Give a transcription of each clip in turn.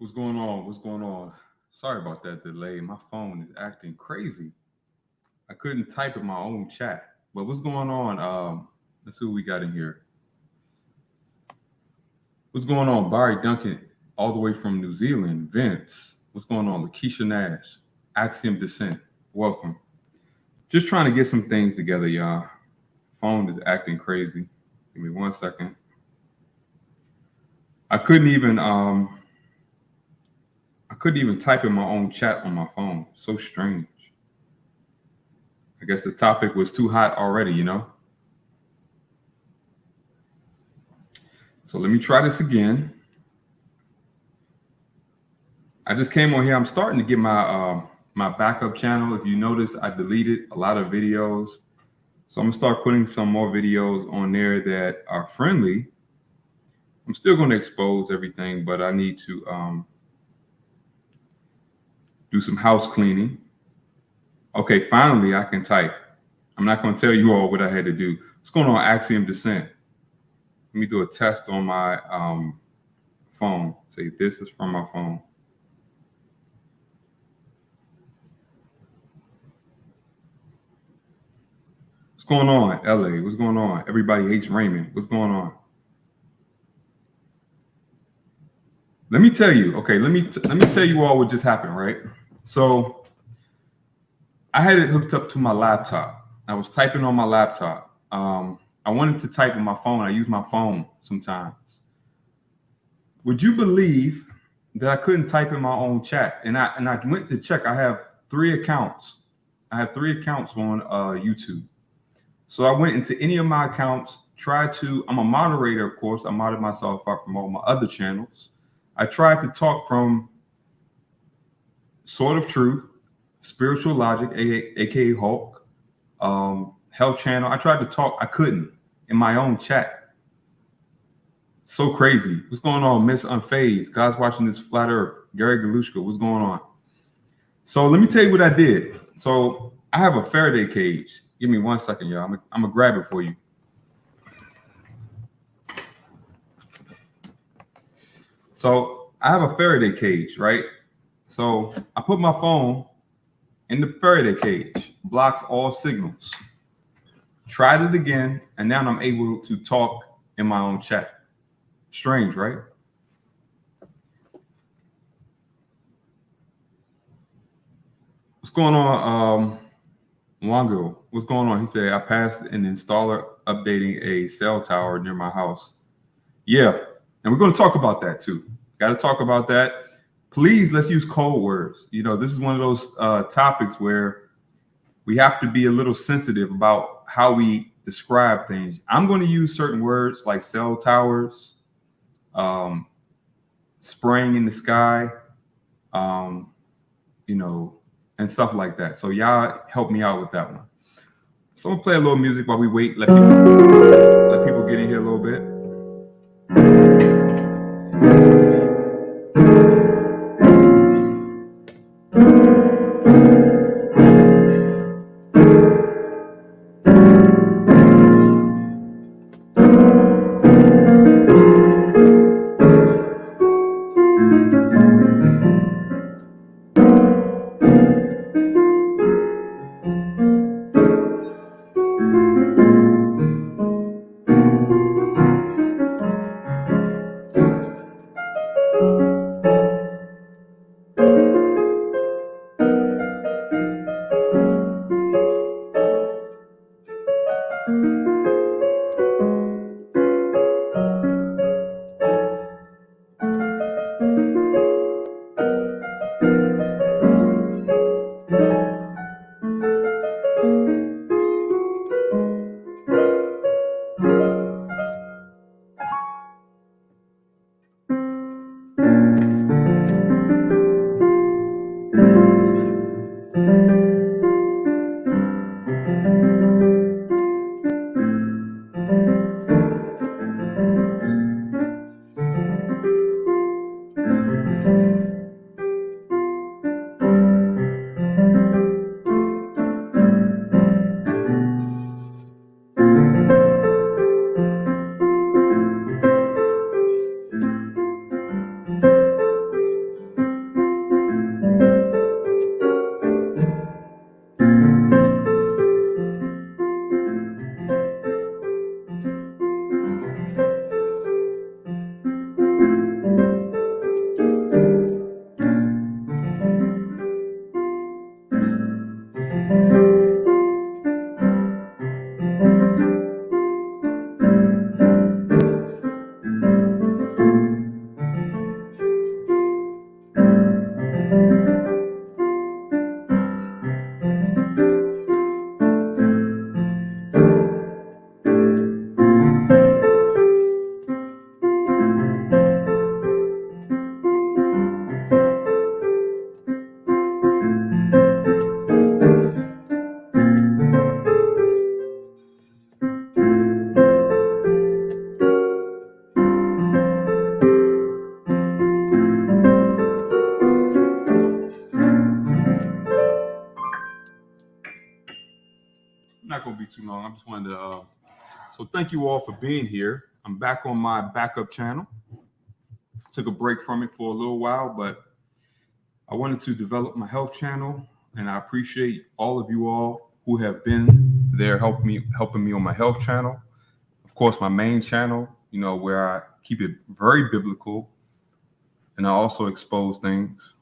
What's going on? What's going on? Sorry about that delay. My phone is acting crazy. I couldn't type in my own chat. But what's going on? Let's see what we got in here. What's going on? Barry Duncan, all the way from New Zealand. Vince. What's going on? Lakeisha Nash. Axiom Descent. Welcome. Just trying to get some things together, y'all. Phone is acting crazy. Give me 1 second. I couldn't even I couldn't even type in my own chat on my phone. So strange. I guess the topic was too hot already. So let me try this again. I just came on here. I'm starting to get my backup channel. If you notice, I deleted a lot of videos. So I'm gonna start putting some more videos on there that are friendly. I'm still gonna expose everything, but I need to do some house cleaning. Okay, finally I can type. I'm not gonna tell you all what I had to do. What's going on, Axiom Descent? Let me do a test on my phone. Say this is from my phone. What's going on, LA? What's going on? Everybody hates Raymond. What's going on? Let me tell you. Okay, let me tell you all what just happened. Right. So I had it hooked up to my laptop. I was typing on my laptop. I wanted to type on my phone. I use my phone sometimes. Would you believe that I couldn't type in my own chat? And I went to check. I have 3 accounts. I have 3 accounts on YouTube. So I went into any of my accounts, tried to, I'm a moderator, of course. I modded myself up from all my other channels. I tried to talk from Sword of Truth, Spiritual Logic, aka Hulk, Hell Channel. I tried to talk, I couldn't in my own chat. So crazy. What's going on, Miss Unfazed? God's watching this flat earth. Gary Galushka, what's going on? So let me tell you what I did. So I have a Faraday cage. Give me 1 second, y'all. I'm gonna grab it for you. So I have a Faraday cage, right? So I put my phone in the Faraday cage, blocks all signals. Tried it again, and now I'm able to talk in my own chat. Strange, right? What's going on, Wango? What's going on? He said, I passed an installer updating a cell tower near my house. Yeah, and we're going to talk about that too. Got to talk about that. Please, let's use code words. This is one of those topics where we have to be a little sensitive about how we describe things. I'm going to use certain words like cell towers, spraying in the sky, and stuff like that. So y'all help me out with that one. So I'm gonna play a little music while we wait. Let people get in here a little bit. not going to be too long. I just wanted to. So thank you all for being here. I'm back on my backup channel. Took a break from it for a little while, but I wanted to develop my health channel, and I appreciate all of you all who have been there helping me on my health channel. Of course, my main channel, where I keep it very biblical, and I also expose things.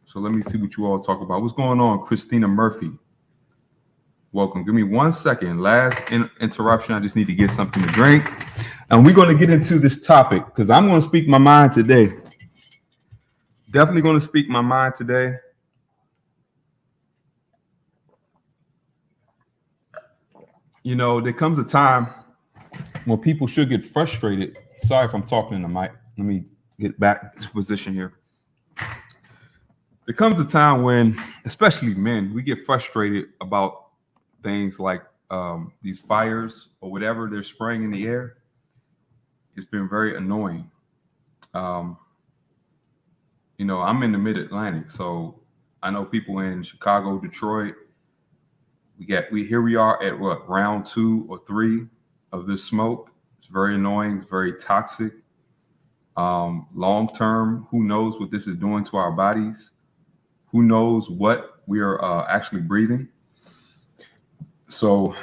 So let me see what you all talk about. What's going on, Christina Murphy? Welcome. Give me 1 second. Last interruption. I just need to get something to drink. And we're going to get into this topic because I'm going to speak my mind today. Definitely going to speak my mind today. There comes a time when people should get frustrated. Sorry if I'm talking in the mic. Let me get back to position here. There comes a time when, especially men, we get frustrated about things like these fires or whatever they're spraying in the air. It's been very annoying. I'm in the mid-Atlantic, so I know people in Chicago, Detroit. Here we are at what, round 2 or 3 of this smoke. It's very annoying. It's very toxic. Long term, who knows what this is doing to our bodies? Who knows what we are actually breathing? So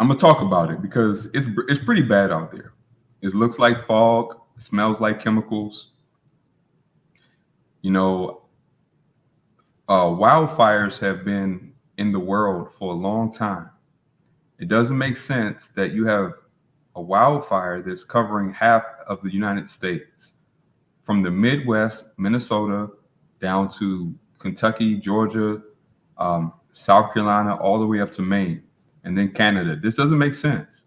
I'm gonna talk about it because it's pretty bad out there. It looks like fog. It smells like chemicals. Wildfires have been in the world for a long time. It doesn't make sense that you have a wildfire that's covering half of the United States, from the Midwest, Minnesota, down to Kentucky, Georgia, South Carolina, all the way up to Maine, and then Canada. This doesn't make sense.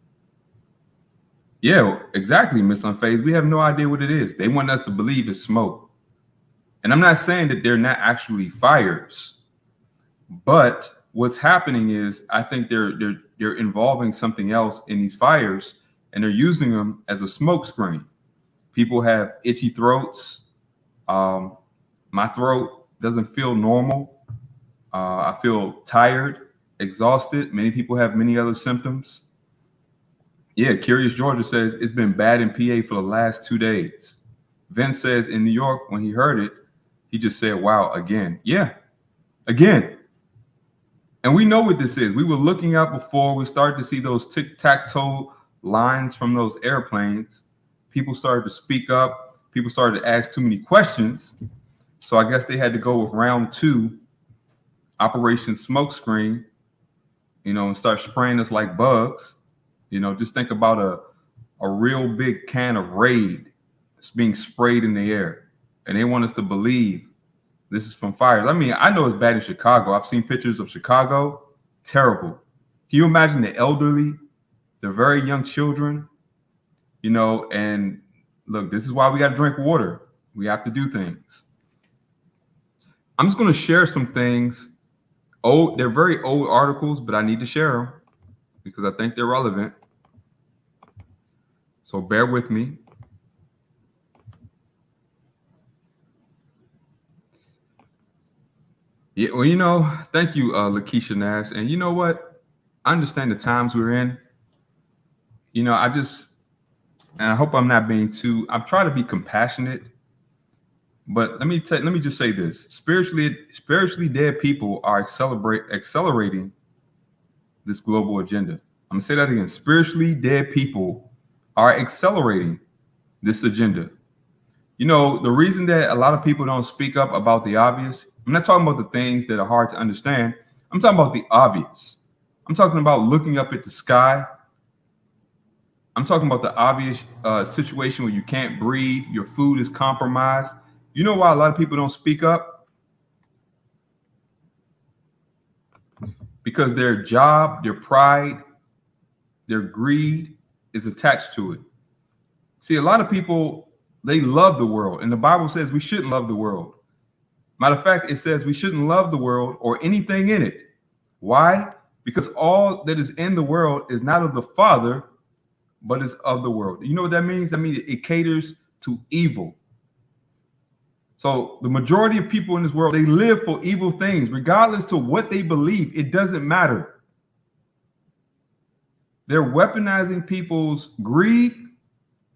Yeah, exactly, Miss Unfazed. We have no idea what it is. They want us to believe it's smoke. And I'm not saying that they're not actually fires, but what's happening is I think they're involving something else in these fires, and they're using them as a smoke screen. People have itchy throats. My throat doesn't feel normal. I feel tired, exhausted. Many people have many other symptoms. Yeah, Curious Georgia says it's been bad in PA for the last 2 days. Vince says in New York, when he heard it, he just said, wow, again. Yeah, again. And we know what this is. We were looking out before. We started to see those tic-tac-toe lines from those airplanes. People started to speak up. People started to ask too many questions. So I guess they had to go with round 2, Operation Smokescreen, and start spraying us like bugs. Just think about a real big can of Raid that's being sprayed in the air. And they want us to believe this is from fires. I mean, I know it's bad in Chicago. I've seen pictures of Chicago. Terrible. Can you imagine the elderly, the very young children? And look, this is why we got to drink water. We have to do things. I'm just going to share some things. They're very old articles, but I need to share them because I think they're relevant. So bear with me. Yeah, well, thank you, Lakeisha Nash. And you know what? I understand the times we're in. And I hope I'm not being I'm trying to be compassionate. But let me just say this. Spiritually dead people are accelerating this global agenda. I'm gonna say that again. Spiritually dead people are accelerating this agenda. The reason that a lot of people don't speak up about the obvious, I'm not talking about the things that are hard to understand. I'm talking about the obvious. I'm talking about looking up at the sky. I'm talking about the obvious situation where you can't breathe, your food is compromised. You know why a lot of people don't speak up? Because their job, their pride, their greed is attached to it. See, a lot of people, they love the world, and the Bible says we shouldn't love the world. Matter of fact, it says we shouldn't love the world or anything in it. Why? Because all that is in the world is not of the Father, but is of the world. You know what that means? That means it caters to evil. So the majority of people in this world, they live for evil things, regardless to what they believe. It doesn't matter. They're weaponizing people's greed,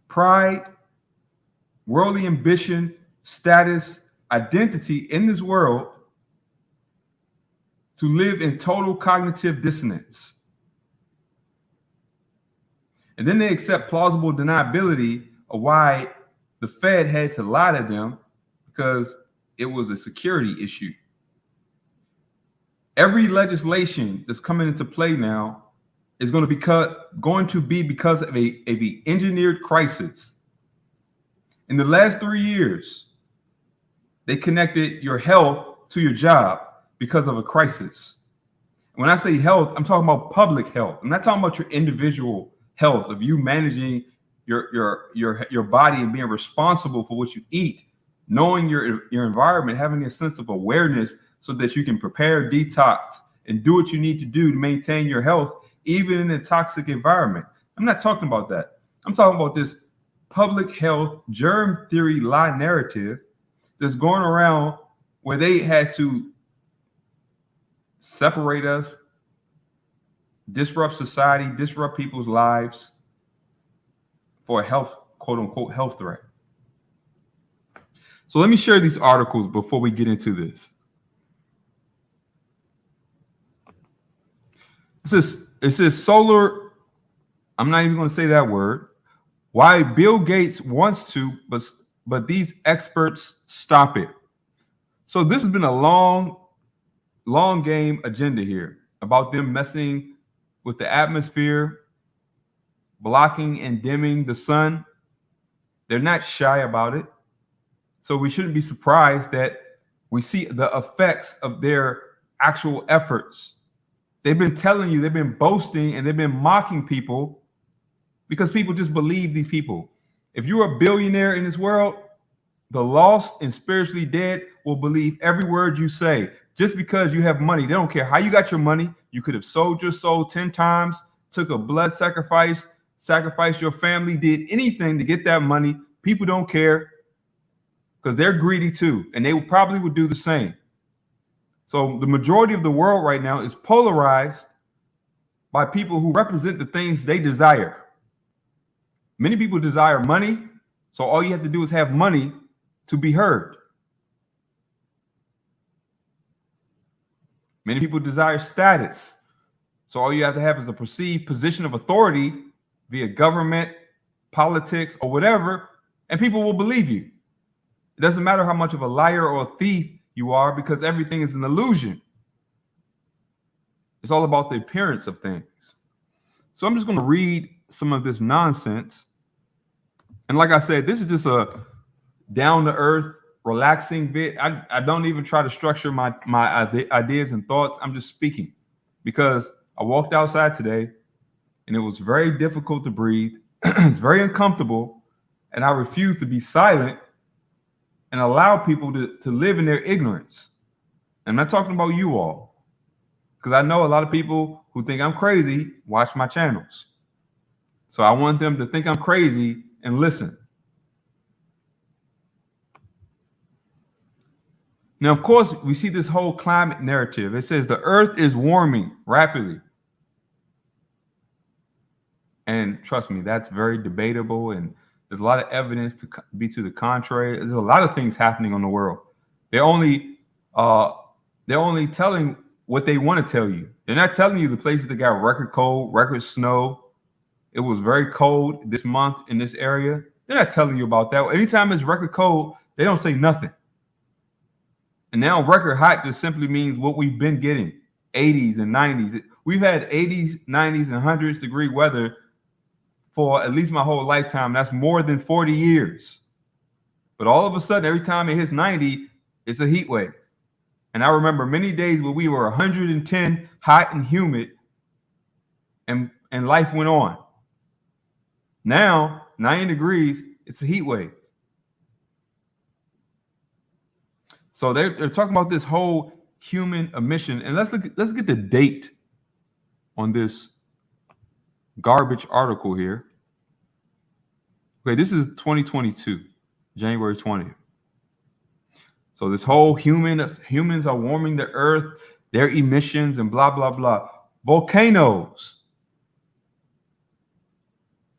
pride, worldly ambition, status, identity in this world to live in total cognitive dissonance. And then they accept plausible deniability of why the Fed had to lie to them because it was a security issue. Every legislation that's coming into play now is going to be because of a engineered crisis. In the last 3 years, they connected your health to your job because of a crisis. When I say health, I'm talking about public health. I'm not talking about your individual health, of you managing your body and being responsible for what you eat, knowing your environment, having a sense of awareness so that you can prepare, detox, and do what you need to do to maintain your health, even in a toxic environment. I'm not talking about that. I'm talking about this public health germ theory lie narrative that's going around where they had to separate us, disrupt society, disrupt people's lives for a health, quote unquote, health threat. So let me share these articles before we get into this. It says solar, I'm not even going to say that word. Why Bill Gates wants to, but these experts stop it. So this has been a long game agenda here about them messing with the atmosphere, blocking and dimming the sun. They're not shy about it. So we shouldn't be surprised that we see the effects of their actual efforts. They've been telling you, they've been boasting, and they've been mocking people because people just believe these people. If you're a billionaire in this world, the lost and spiritually dead will believe every word you say. Just because you have money, they don't care how you got your money. You could have sold your soul 10 times, took a blood sacrifice, sacrificed your family, did anything to get that money. People don't care because they're greedy too, and they probably would do the same. So the majority of the world right now is polarized by people who represent the things they desire. Many people desire money, so all you have to do is have money to be heard. Many people desire status, so all you have to have is a perceived position of authority via government, politics, or whatever, and people will believe you. It doesn't matter how much of a liar or a thief you are, because everything is an illusion. It's all about the appearance of things. So I'm just going to read some of this nonsense. And like I said, this is just a down-to-earth, relaxing bit. I don't even try to structure my ideas and thoughts. I'm just speaking because I walked outside today and it was very difficult to breathe. It's very uncomfortable. And I refuse to be silent and allow people to live in their ignorance. I'm not talking about you all, because I know a lot of people who think I'm crazy watch my channels. So I want them to think I'm crazy and listen. Now, of course, we see this whole climate narrative. It says the earth is warming rapidly. And trust me, that's very debatable, and there's a lot of evidence to be to the contrary. There's a lot of things happening on the world. They're only telling what they want to tell you. They're not telling you the places that got record cold, record snow. It was very cold this month in this area. They're not telling you about that. Anytime it's record cold, they don't say nothing. And now record hot just simply means what we've been getting, 80s and 90s. We've had 80s, 90s, and 100s degree weather for at least my whole lifetime. That's more than 40 years. But all of a sudden, every time it hits 90, it's a heat wave. And I remember many days where we were 110, hot and humid, and life went on. Now, 90 degrees, it's a heat wave. So they're talking about this whole human emission. And let's get the date on this garbage article here. Okay, this is 2022, January 20th. So this whole humans are warming the earth, their emissions and blah, blah, blah. Volcanoes.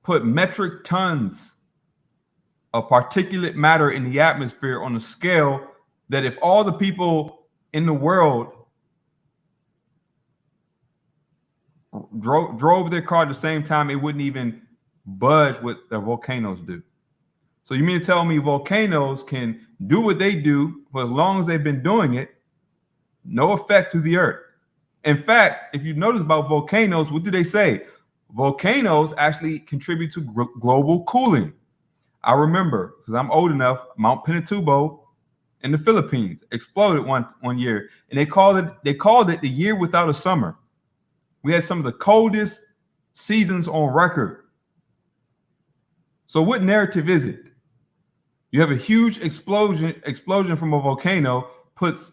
put metric tons of particulate matter in the atmosphere on a scale that if all the people in the world drove their car at the same time, it wouldn't even budge what the volcanoes do. So you mean to tell me volcanoes can do what they do for as long as they've been doing it, no effect to the earth? In fact, if you notice about volcanoes, what do they say? Volcanoes actually contribute to global cooling. I remember, because I'm old enough, Mount Pinatubo in the Philippines exploded one year, and they called it the year without a summer. We had some of the coldest seasons on record. So what narrative is it? You have a huge explosion from a volcano, puts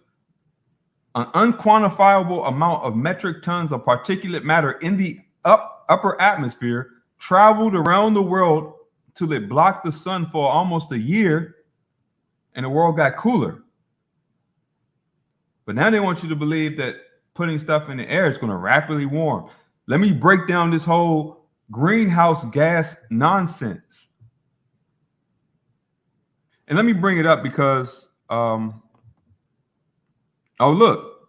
an unquantifiable amount of metric tons of particulate matter in the upper atmosphere, traveled around the world till it blocked the sun for almost a year, and the world got cooler. But now they want you to believe that putting stuff in the air is going to rapidly warm. Let me break down this whole greenhouse gas nonsense. And let me bring it up because, oh, look,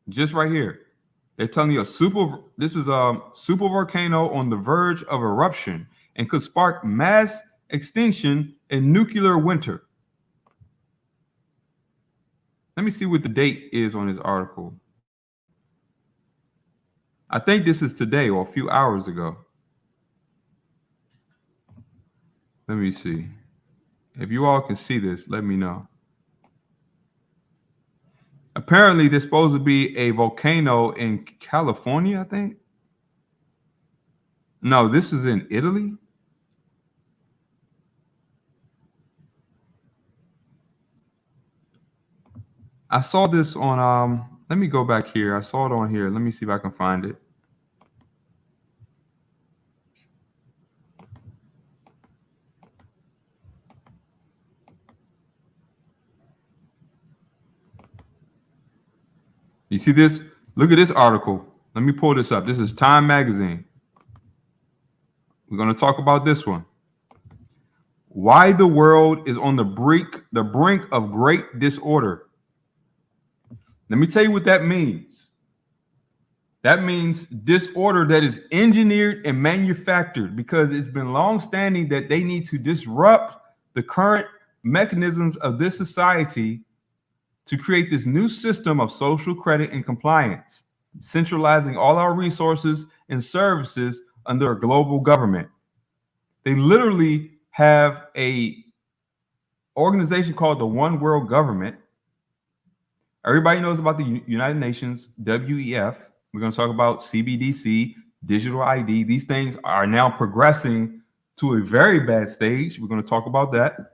just right here. They're telling you this is a super volcano on the verge of eruption and could spark mass extinction in nuclear winter. Let me see what the date is on this article. I think this is today or a few hours ago. Let me see. If you all can see this, let me know. Apparently, there's supposed to be a volcano in California, I think. No, this is in Italy. I saw this on, let me go back here. I saw it on here. Let me see if I can find it. You see this? Look at this article. Let me pull this up. This is Time Magazine. We're going to talk about this one. Why the world is on the brink of great disorder. Let me tell you what that means. That means disorder that is engineered and manufactured, because it's been long standing that they need to disrupt the current mechanisms of this society to create this new system of social credit and compliance, centralizing all our resources and services under a global government. They literally have a organization called the One World Government. Everybody knows about the United Nations, WEF. We're going to talk about CBDC, digital ID. These things are now progressing to a very bad stage. We're going to talk about that.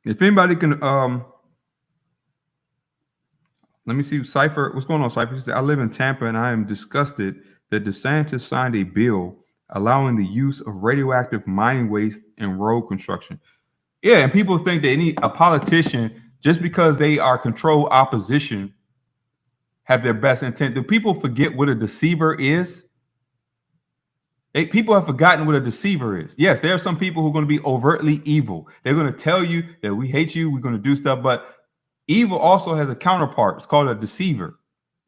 If anybody can, let me see, Cypher. What's going on, Cypher? He said, I live in Tampa and I am disgusted that DeSantis signed a bill allowing the use of radioactive mining waste in road construction. Yeah, and people think that a politician, just because they are controlled opposition, have their best intent. Do people forget what a deceiver is? People have forgotten what a deceiver is. Yes, there are some people who are going to be overtly evil. They're going to tell you that we hate you, we're going to do stuff, but evil also has a counterpart. It's called a deceiver,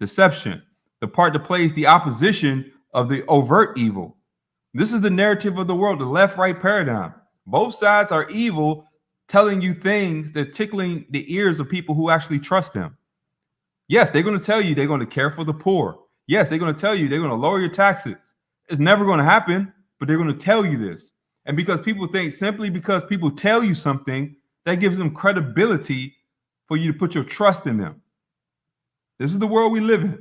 deception, the part that plays the opposition of the overt evil. This is the narrative of the world, the left-right paradigm. Both sides are evil, telling you things that are tickling the ears of people who actually trust them. Yes, they're going to tell you they're going to care for the poor. Yes, they're going to tell you they're going to lower your taxes. It's never going to happen, but they're going to tell you this. And because people think simply because people tell you something, that gives them credibility for you to put your trust in them. This is the world we live in.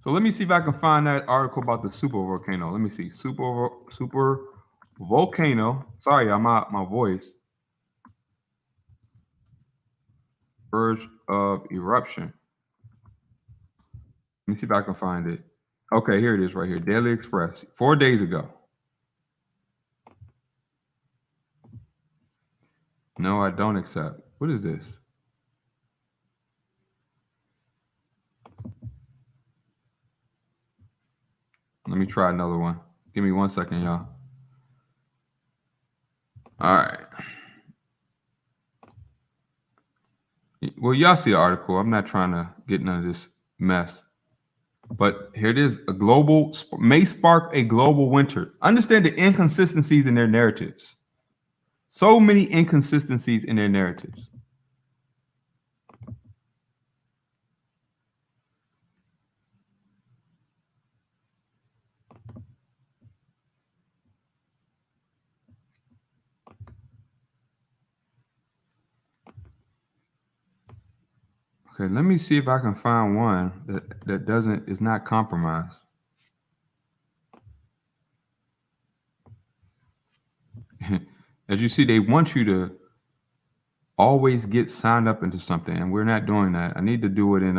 So let me see if I can find that article about the super volcano. Let me see. Super volcano. Sorry, my voice. Verge of eruption. Let me see if I can find it. Okay, here it is right here. Daily Express, 4 days ago. No, I don't accept. What is this? Let me try another one. Give me 1 second, y'all. All right. Well, y'all see the article. I'm not trying to get none of this mess. But here it is. A global may spark a global winter. Understand the inconsistencies in their narratives. So many inconsistencies in their narratives. Okay, let me see if I can find one that is not compromised. As you see, they want you to always get signed up into something, and we're not doing that. I need to do it in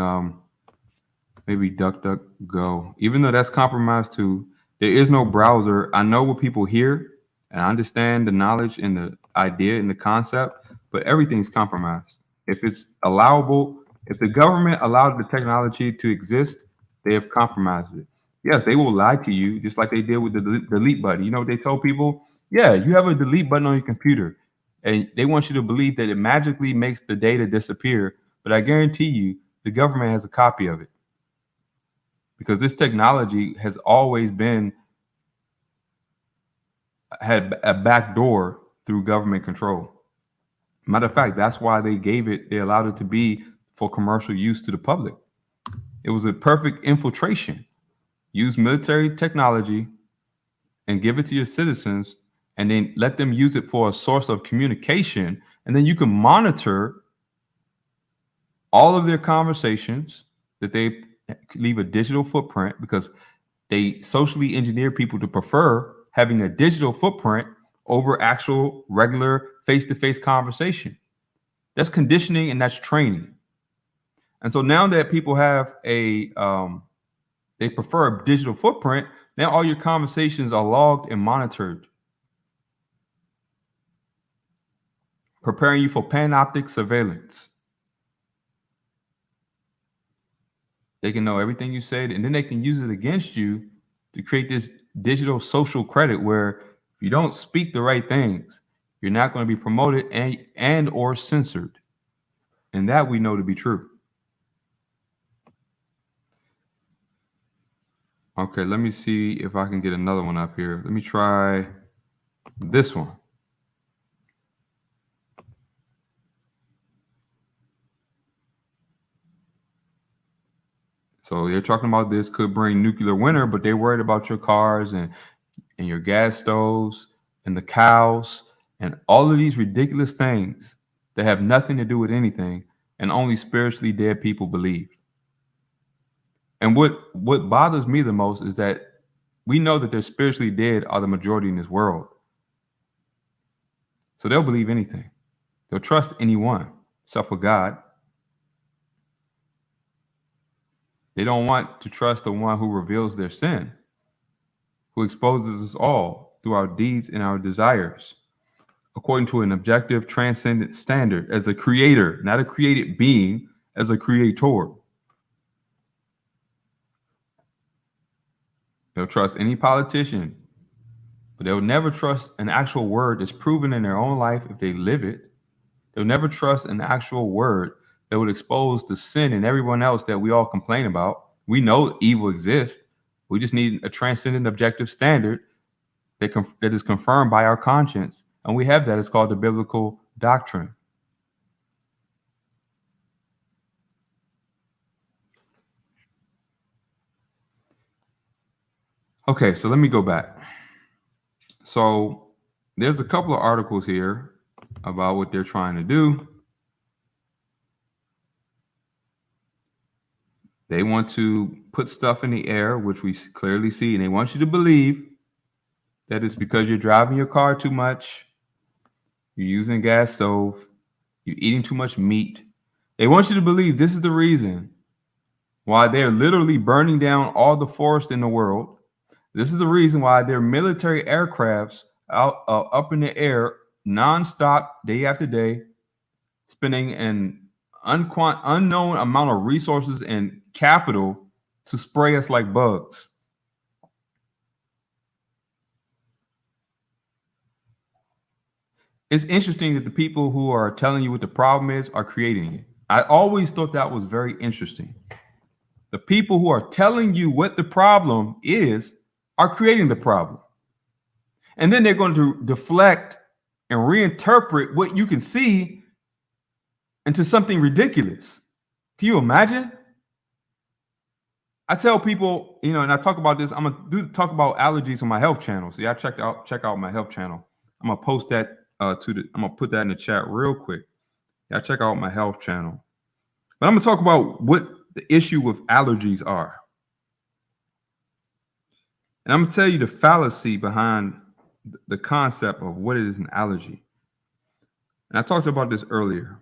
maybe DuckDuckGo. Even though that's compromised too, there is no browser. I know what people hear, and I understand the knowledge and the idea and the concept, but everything's compromised. If it's allowable, if the government allowed the technology to exist, they have compromised it. Yes, they will lie to you, just like they did with the delete button. You know what they told people? Yeah, you have a delete button on your computer, and they want you to believe that it magically makes the data disappear. But I guarantee you, the government has a copy of it because this technology has always been had a back door through government control. Matter of fact, that's why they allowed it to be for commercial use to the public. It was a perfect infiltration. Use military technology and give it to your citizens, and then let them use it for a source of communication, and then you can monitor all of their conversations, that they leave a digital footprint, because they socially engineer people to prefer having a digital footprint over actual regular face-to-face conversation. That's conditioning and that's training. And so now that people have they prefer a digital footprint, now all your conversations are logged and monitored, preparing you for panoptic surveillance. They can know everything you said, and then they can use it against you to create this digital social credit where if you don't speak the right things, you're not going to be promoted and or censored. And that we know to be true. Okay, let me see if I can get another one up here. Let me try this one. So they're talking about this could bring nuclear winter, but they're worried about your cars and your gas stoves and the cows and all of these ridiculous things that have nothing to do with anything and only spiritually dead people believe. And what bothers me the most is that we know that they're spiritually dead are the majority in this world. So they'll believe anything. They'll trust anyone except for God. They don't want to trust the one who reveals their sin, who exposes us all through our deeds and our desires, according to an objective, transcendent standard, as the creator, not a created being, as a creator. They'll trust any politician, but they'll never trust an actual word that's proven in their own life if they live it. They'll never trust an actual word that would expose the sin in everyone else that we all complain about. We know evil exists. We just need a transcendent objective standard that is confirmed by our conscience. And we have that. It's called the biblical doctrine. Okay, so let me go back. So there's a couple of articles here about what they're trying to do. They want to put stuff in the air, which we clearly see, and they want you to believe that it's because you're driving your car too much, you're using a gas stove, you're eating too much meat. They want you to believe this is the reason why they're literally burning down all the forest in the world. This is the reason why their military aircrafts out up in the air nonstop, day after day, spending an unknown amount of resources and capital to spray us like bugs. It's interesting that the people who are telling you what the problem is are creating it. I always thought that was very interesting. The people who are telling you what the problem is are creating the problem. And then they're going to deflect and reinterpret what you can see into something ridiculous. Can you imagine? I tell people, and I talk about this. I'm gonna talk about allergies on my health channel. See, check out my health channel. I'm gonna post that I'm gonna put that in the chat real quick. Yeah, check out my health channel. But I'm gonna talk about what the issue with allergies are. And I'm gonna tell you the fallacy behind the concept of what is an allergy. And I talked about this earlier.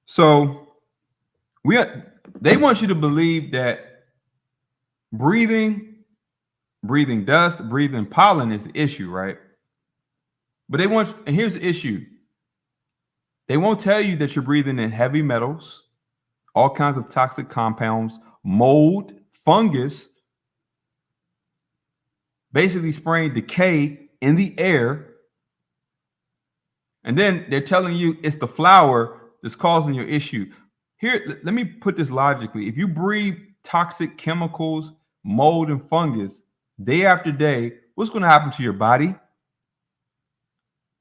So they want you to believe that breathing dust, breathing pollen is the issue, right? But and here's the issue. They won't tell you that you're breathing in heavy metals, all kinds of toxic compounds, mold, fungus, basically spraying decay in the air. And then they're telling you it's the flower that's causing your issue. Here, let me put this logically. If you breathe toxic chemicals, mold, and fungus day after day, what's going to happen to your body?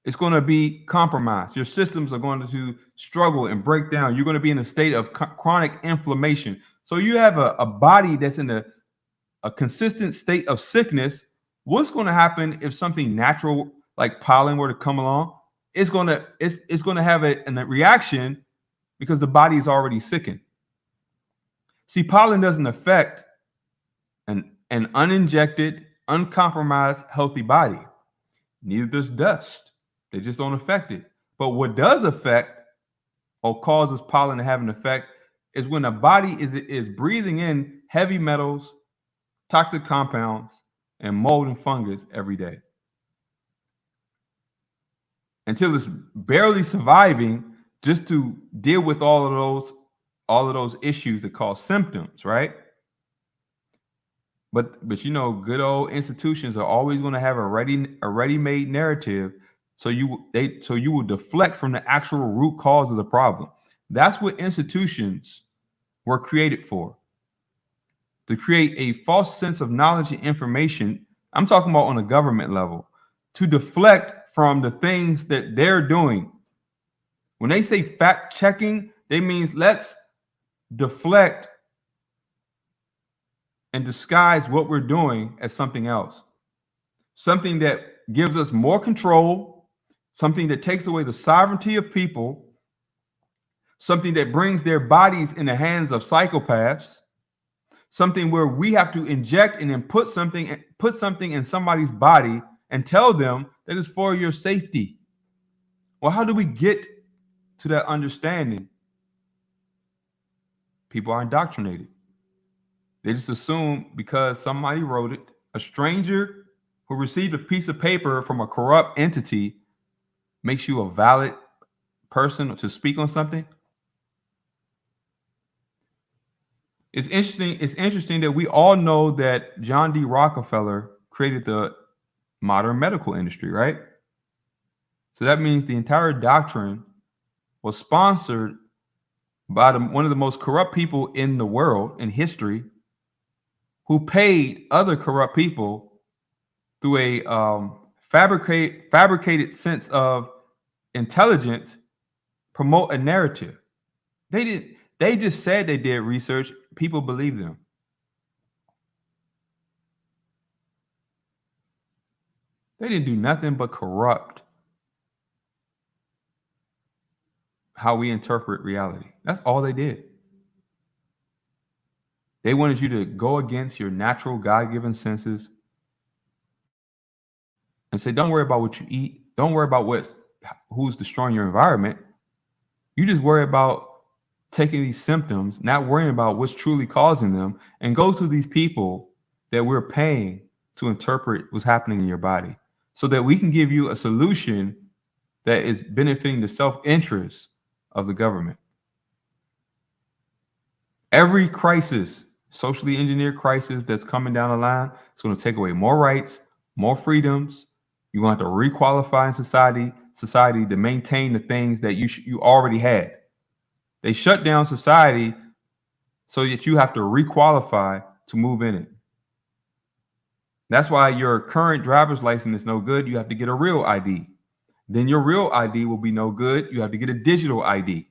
It's going to be compromised. Your systems are going to struggle and break down. You're going to be in a state of chronic inflammation. So you have a body that's in a consistent state of sickness. What's going to happen if something natural like pollen were to come along? It's going to have a reaction because the body is already sickened. See, pollen doesn't affect an uninjected, uncompromised, healthy body. Neither does dust. They just don't affect it. But what does affect or causes pollen to have an effect is when a body is breathing in heavy metals, toxic compounds, and mold and fungus every day. Until it's barely surviving just to deal with all of those issues that cause symptoms, right? But good old institutions are always going to have a ready-made narrative. So you will deflect from the actual root cause of the problem. That's what institutions were created for. To create a false sense of knowledge and information. I'm talking about on a government level. To deflect from the things that they're doing. When they say fact checking, they mean let's deflect and disguise what we're doing as something else. Something that gives us more control. Something that takes away the sovereignty of people, something that brings their bodies in the hands of psychopaths, something where we have to inject and then put something in somebody's body and tell them that it's for your safety. Well, how do we get to that understanding? People are indoctrinated. They just assume because somebody wrote it, a stranger who received a piece of paper from a corrupt entity makes you a valid person to speak on something. It's interesting that we all know that John D. Rockefeller created the modern medical industry, right? So that means the entire doctrine was sponsored by one of the most corrupt people in the world, in history, who paid other corrupt people through a fabricated sense of intelligence, promote a narrative. They just said they did research. People believe them. They didn't do nothing but corrupt how we interpret reality. That's all they did. They wanted you to go against your natural God-given senses and say, don't worry about what you eat. Don't worry about who's destroying your environment. You just worry about taking these symptoms, not worrying about what's truly causing them, and go to these people that we're paying to interpret what's happening in your body. so that we can give you a solution that is benefiting the self-interest of the government. Every crisis, socially engineered crisis that's coming down the line, it's going to take away more rights, more freedoms. You're going to have to requalify in society to maintain the things that you already had. They shut down society so that you have to requalify to move in it. That's why your current driver's license is no good. You have to get a real ID. Then your real ID will be no good. You have to get a digital ID.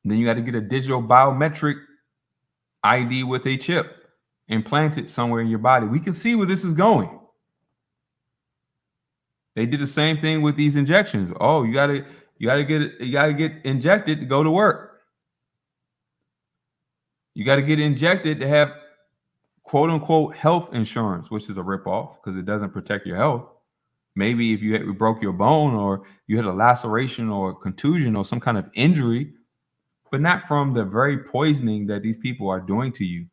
Then you got to get a digital biometric ID with a chip implanted somewhere in your body. We can see where this is going. They did the same thing with these injections. Oh, you gotta get injected to go to work. You got to get injected to have quote unquote health insurance, which is a ripoff because it doesn't protect your health. Maybe if you broke your bone or you had a laceration or a contusion or some kind of injury, but not from the very poisoning that these people are doing to you.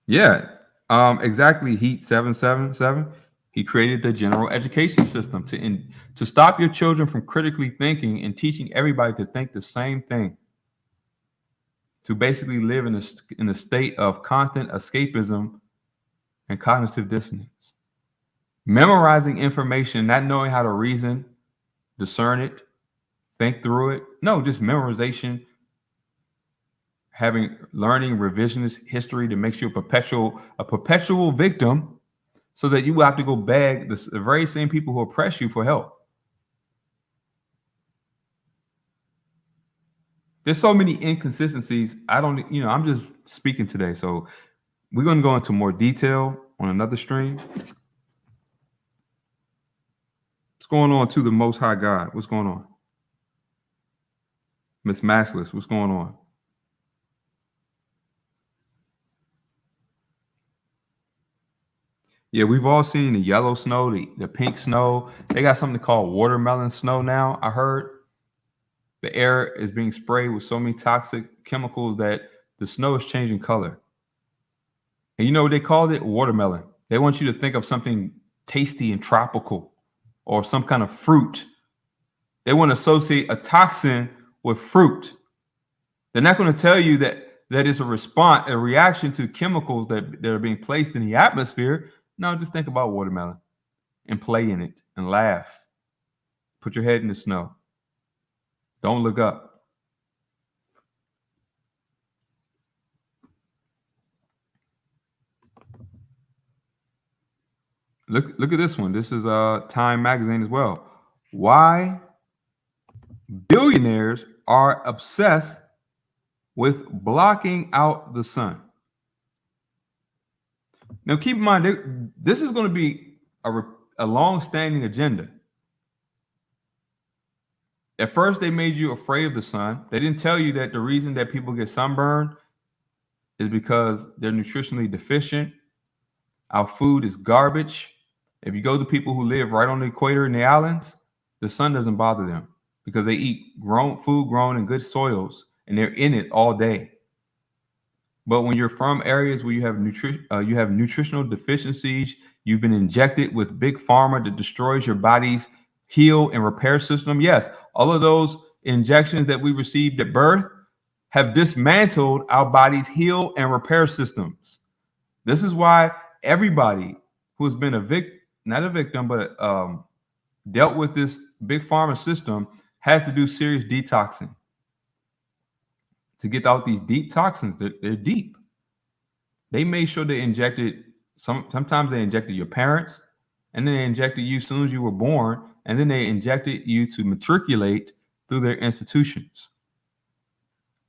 Yeah, exactly. Heat 777. He created the general education system to stop your children from critically thinking and teaching everybody to think the same thing. To basically live in a state of constant escapism and cognitive dissonance. Memorizing information, not knowing how to reason, discern it, think through it. No, just memorization. Learning revisionist history that makes you a perpetual victim, so that you will have to go beg the very same people who oppress you for help. There's so many inconsistencies. I'm just speaking today. So we're going to go into more detail on another stream. What's going on to the Most High God? What's going on? Miss Massless, what's going on? Yeah, we've all seen the yellow snow, the pink snow. They got something called watermelon snow now, I heard. The air is being sprayed with so many toxic chemicals that the snow is changing color. And you know what they called it? Watermelon. They want you to think of something tasty and tropical or some kind of fruit. They want to associate a toxin with fruit. They're not going to tell you that it's a reaction to chemicals that are being placed in the atmosphere. No, just think about watermelon and play in it and laugh. Put your head in the snow. Don't look up. Look at this one. This is Time magazine as well. Why billionaires are obsessed with blocking out the sun. Now, keep in mind, this is going to be a long-standing agenda. At first, they made you afraid of the sun. They didn't tell you that the reason that people get sunburned is because they're nutritionally deficient. Our food is garbage. If you go to people who live right on the equator in the islands, the sun doesn't bother them because they eat food grown in good soils and they're in it all day. But when you're from areas where you have nutritional deficiencies, you've been injected with big pharma that destroys your body's heal and repair system. Yes, all of those injections that we received at birth have dismantled our body's heal and repair systems. This is why everybody who has been not a victim, but dealt with this big pharma system has to do serious detoxing to get out these deep toxins. They're deep. They made sure they injected sometimes they injected your parents, and then they injected you as soon as you were born, and then they injected you to matriculate through their institutions.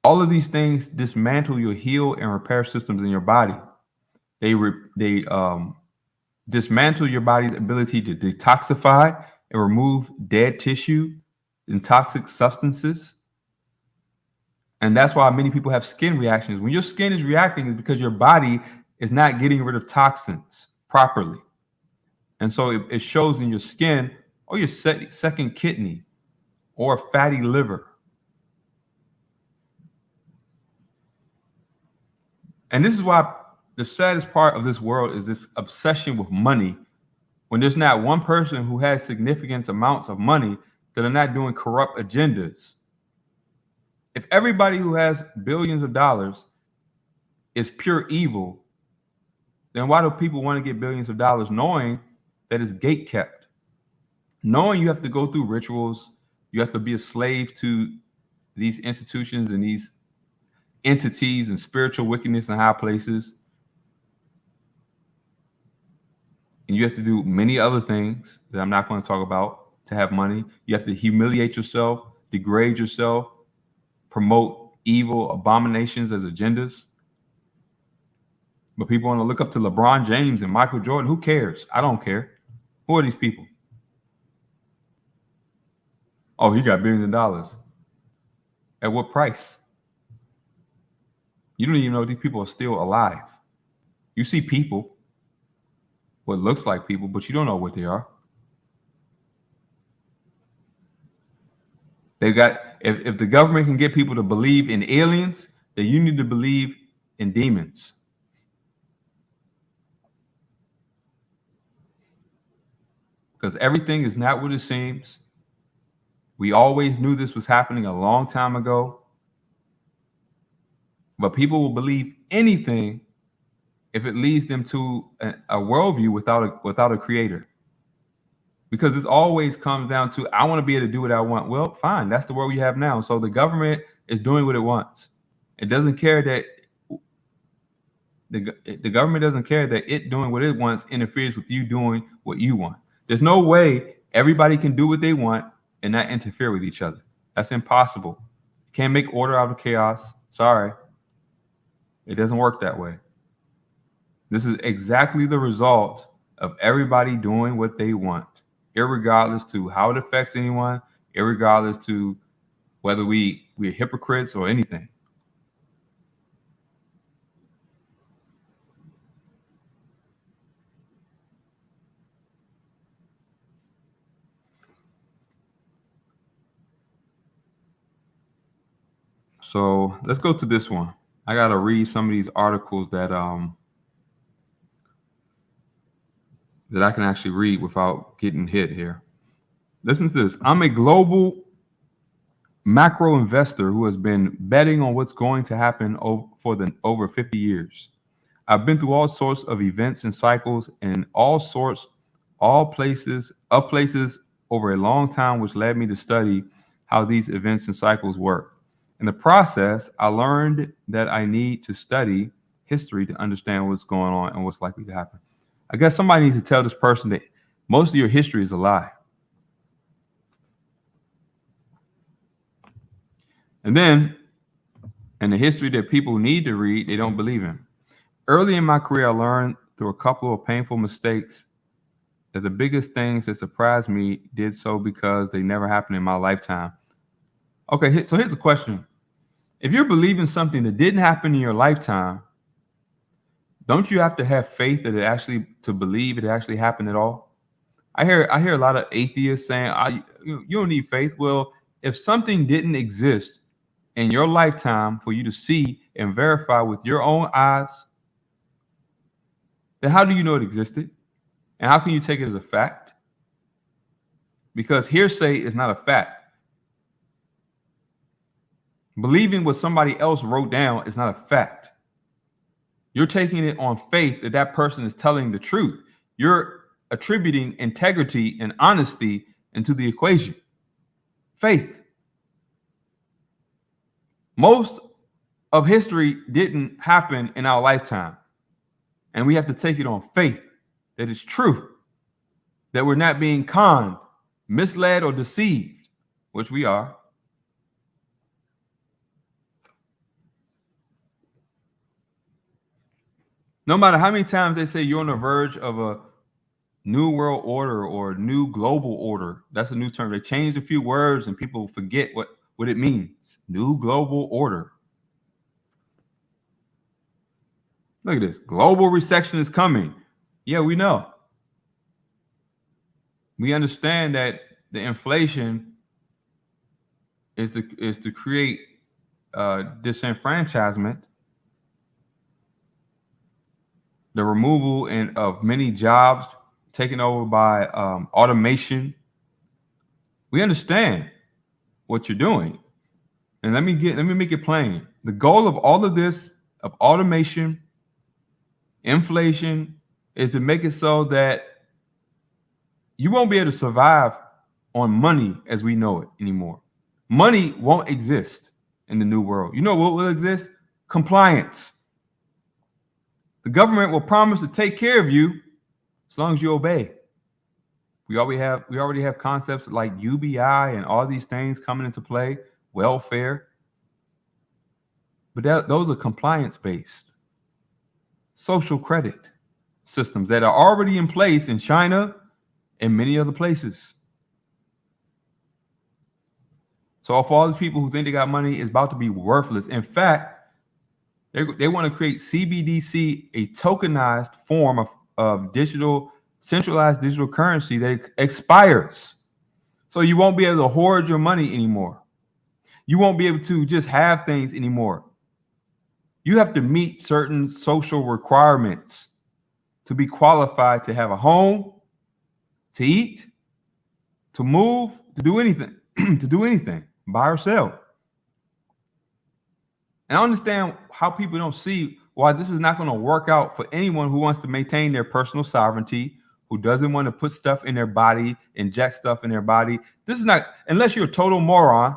All of these things dismantle your heal and repair systems in your body. They dismantle your body's ability to detoxify and remove dead tissue and toxic substances. And that's why many people have skin reactions. When your skin is reacting, it's because your body is not getting rid of toxins properly. And so it shows in your skin or your second kidney or a fatty liver. And this is why the saddest part of this world is this obsession with money when there's not one person who has significant amounts of money that are not doing corrupt agendas. If everybody who has billions of dollars is pure evil, then why do people want to get billions of dollars knowing that it's gate kept? Knowing you have to go through rituals, you have to be a slave to these institutions and these entities and spiritual wickedness in high places. And you have to do many other things that I'm not going to talk about to have money. You have to humiliate yourself, degrade yourself, promote evil abominations as agendas. But people want to look up to LeBron James and Michael Jordan. Who cares? I don't care. Who are these people? Oh, he got billions of dollars. At what price? You don't even know if these people are still alive. You see people, what looks like people, but you don't know what they are. They got if the government can get people to believe in aliens, then you need to believe in demons. Because everything is not what it seems. We always knew this was happening a long time ago. But people will believe anything if it leads them to a worldview without a creator. Because it always comes down to, I want to be able to do what I want. Well, fine, that's the world we have now. So the government is doing what it wants. It doesn't care that the government doesn't care that it doing what it wants interferes with you doing what you want. There's no way everybody can do what they want and not interfere with each other. That's impossible. You can't make order out of chaos. Sorry. It doesn't work that way. This is exactly the result of everybody doing what they want, irregardless to how it affects anyone, irregardless to whether we're hypocrites or anything. So let's go to this one. I gotta read some of these articles that I can actually read without getting hit here. Listen to this. I'm a global macro investor who has been betting on what's going to happen for over 50 years. I've been through all sorts of events and cycles and all places over a long time, which led me to study how these events and cycles work. In the process, I learned that I need to study history to understand what's going on and what's likely to happen. I guess somebody needs to tell this person that most of your history is a lie. And then, in the history that people need to read, they don't believe in. Early in my career, I learned through a couple of painful mistakes that the biggest things that surprised me did so because they never happened in my lifetime. Okay, so here's the question. If you're believing something that didn't happen in your lifetime, don't you have to have faith to believe it actually happened at all? I hear a lot of atheists saying, you don't need faith. Well, if something didn't exist in your lifetime for you to see and verify with your own eyes, then how do you know it existed? And how can you take it as a fact? Because hearsay is not a fact. Believing what somebody else wrote down is not a fact. You're taking it on faith that that person is telling the truth. You're attributing integrity and honesty into the equation. Faith. Most of history didn't happen in our lifetime. And we have to take it on faith that it's true, that we're not being conned, misled, or deceived, which we are. No matter how many times they say you're on the verge of a new world order or new global order, that's a new term. They changed a few words and people forget what it means. New global order. Look at this. Global recession is coming. Yeah, we know. We understand that the inflation is to create disenfranchisement. the removal of many jobs taken over by automation. We understand what you're doing. And let me make it plain. The goal of all of this, of automation, inflation, is to make it so that you won't be able to survive on money as we know it anymore. Money won't exist in the new world. You know what will exist? Compliance. The government will promise to take care of you as long as you obey. We already have concepts like UBI and all these things coming into play, welfare. But those are compliance based. Social credit systems that are already in place in China and many other places. So for all these people who think they got money, it's about to be worthless. In fact, they want to create CBDC, a tokenized form of centralized digital currency that expires. So you won't be able to hoard your money anymore. You won't be able to just have things anymore. You have to meet certain social requirements to be qualified to have a home, to eat, to move, to do anything, buy or sell. And I understand how people don't see why this is not going to work out for anyone who wants to maintain their personal sovereignty, who doesn't want to put stuff in their body, inject stuff in their body. This is not, unless you're a total moron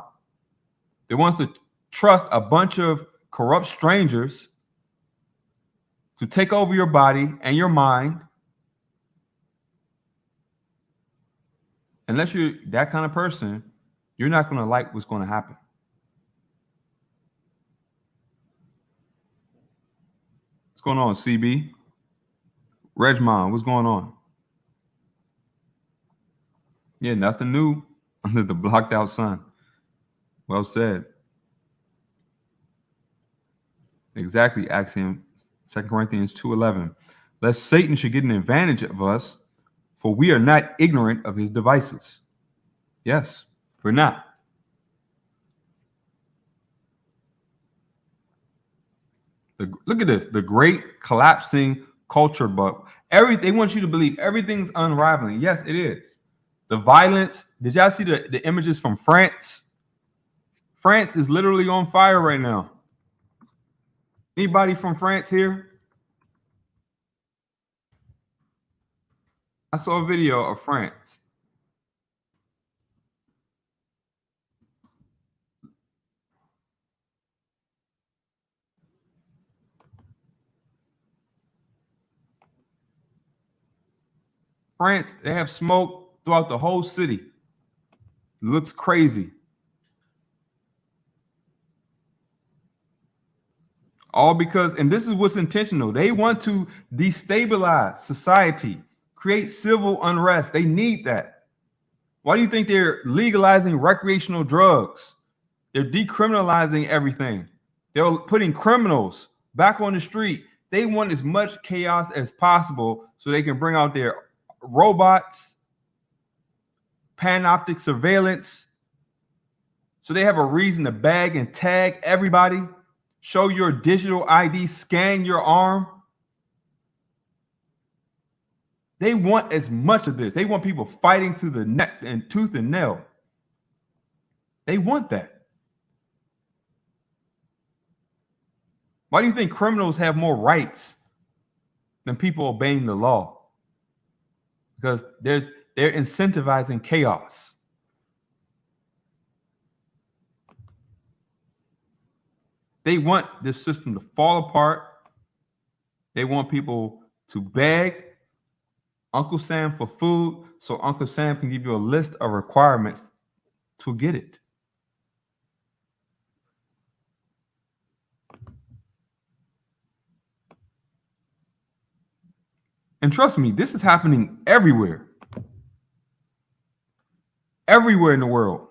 that wants to trust a bunch of corrupt strangers to take over your body and your mind. Unless you're that kind of person, you're not going to like what's going to happen. What's going on, CB? Regmon, what's going on? Yeah, nothing new under the blocked out sun. Well said. Exactly, Axiom. 2 Corinthians 2:11. Lest Satan should get an advantage of us, for we are not ignorant of his devices. Yes, we're not. Look at this, the great collapsing culture bubble. They want you to believe everything's unraveling. Yes, it is. The violence. Did y'all see the images from France? France is literally on fire right now. Anybody from France here? I saw a video of France. France, they have smoke throughout the whole city. It looks crazy. All because, and this is what's intentional, they want to destabilize society, create civil unrest. They need that. Why do you think they're legalizing recreational drugs? They're decriminalizing everything. They're putting criminals back on the street. They want as much chaos as possible so they can bring out their robots, panoptic surveillance, so they have a reason to bag and tag everybody, show your digital ID, scan your arm. They want as much of this. They want people fighting to the neck and tooth and nail. They want that. Why do you think criminals have more rights than people obeying the law? Because they're incentivizing chaos. They want this system to fall apart. They want people to beg Uncle Sam for food so Uncle Sam can give you a list of requirements to get it. And trust me, this is happening everywhere. Everywhere in the world.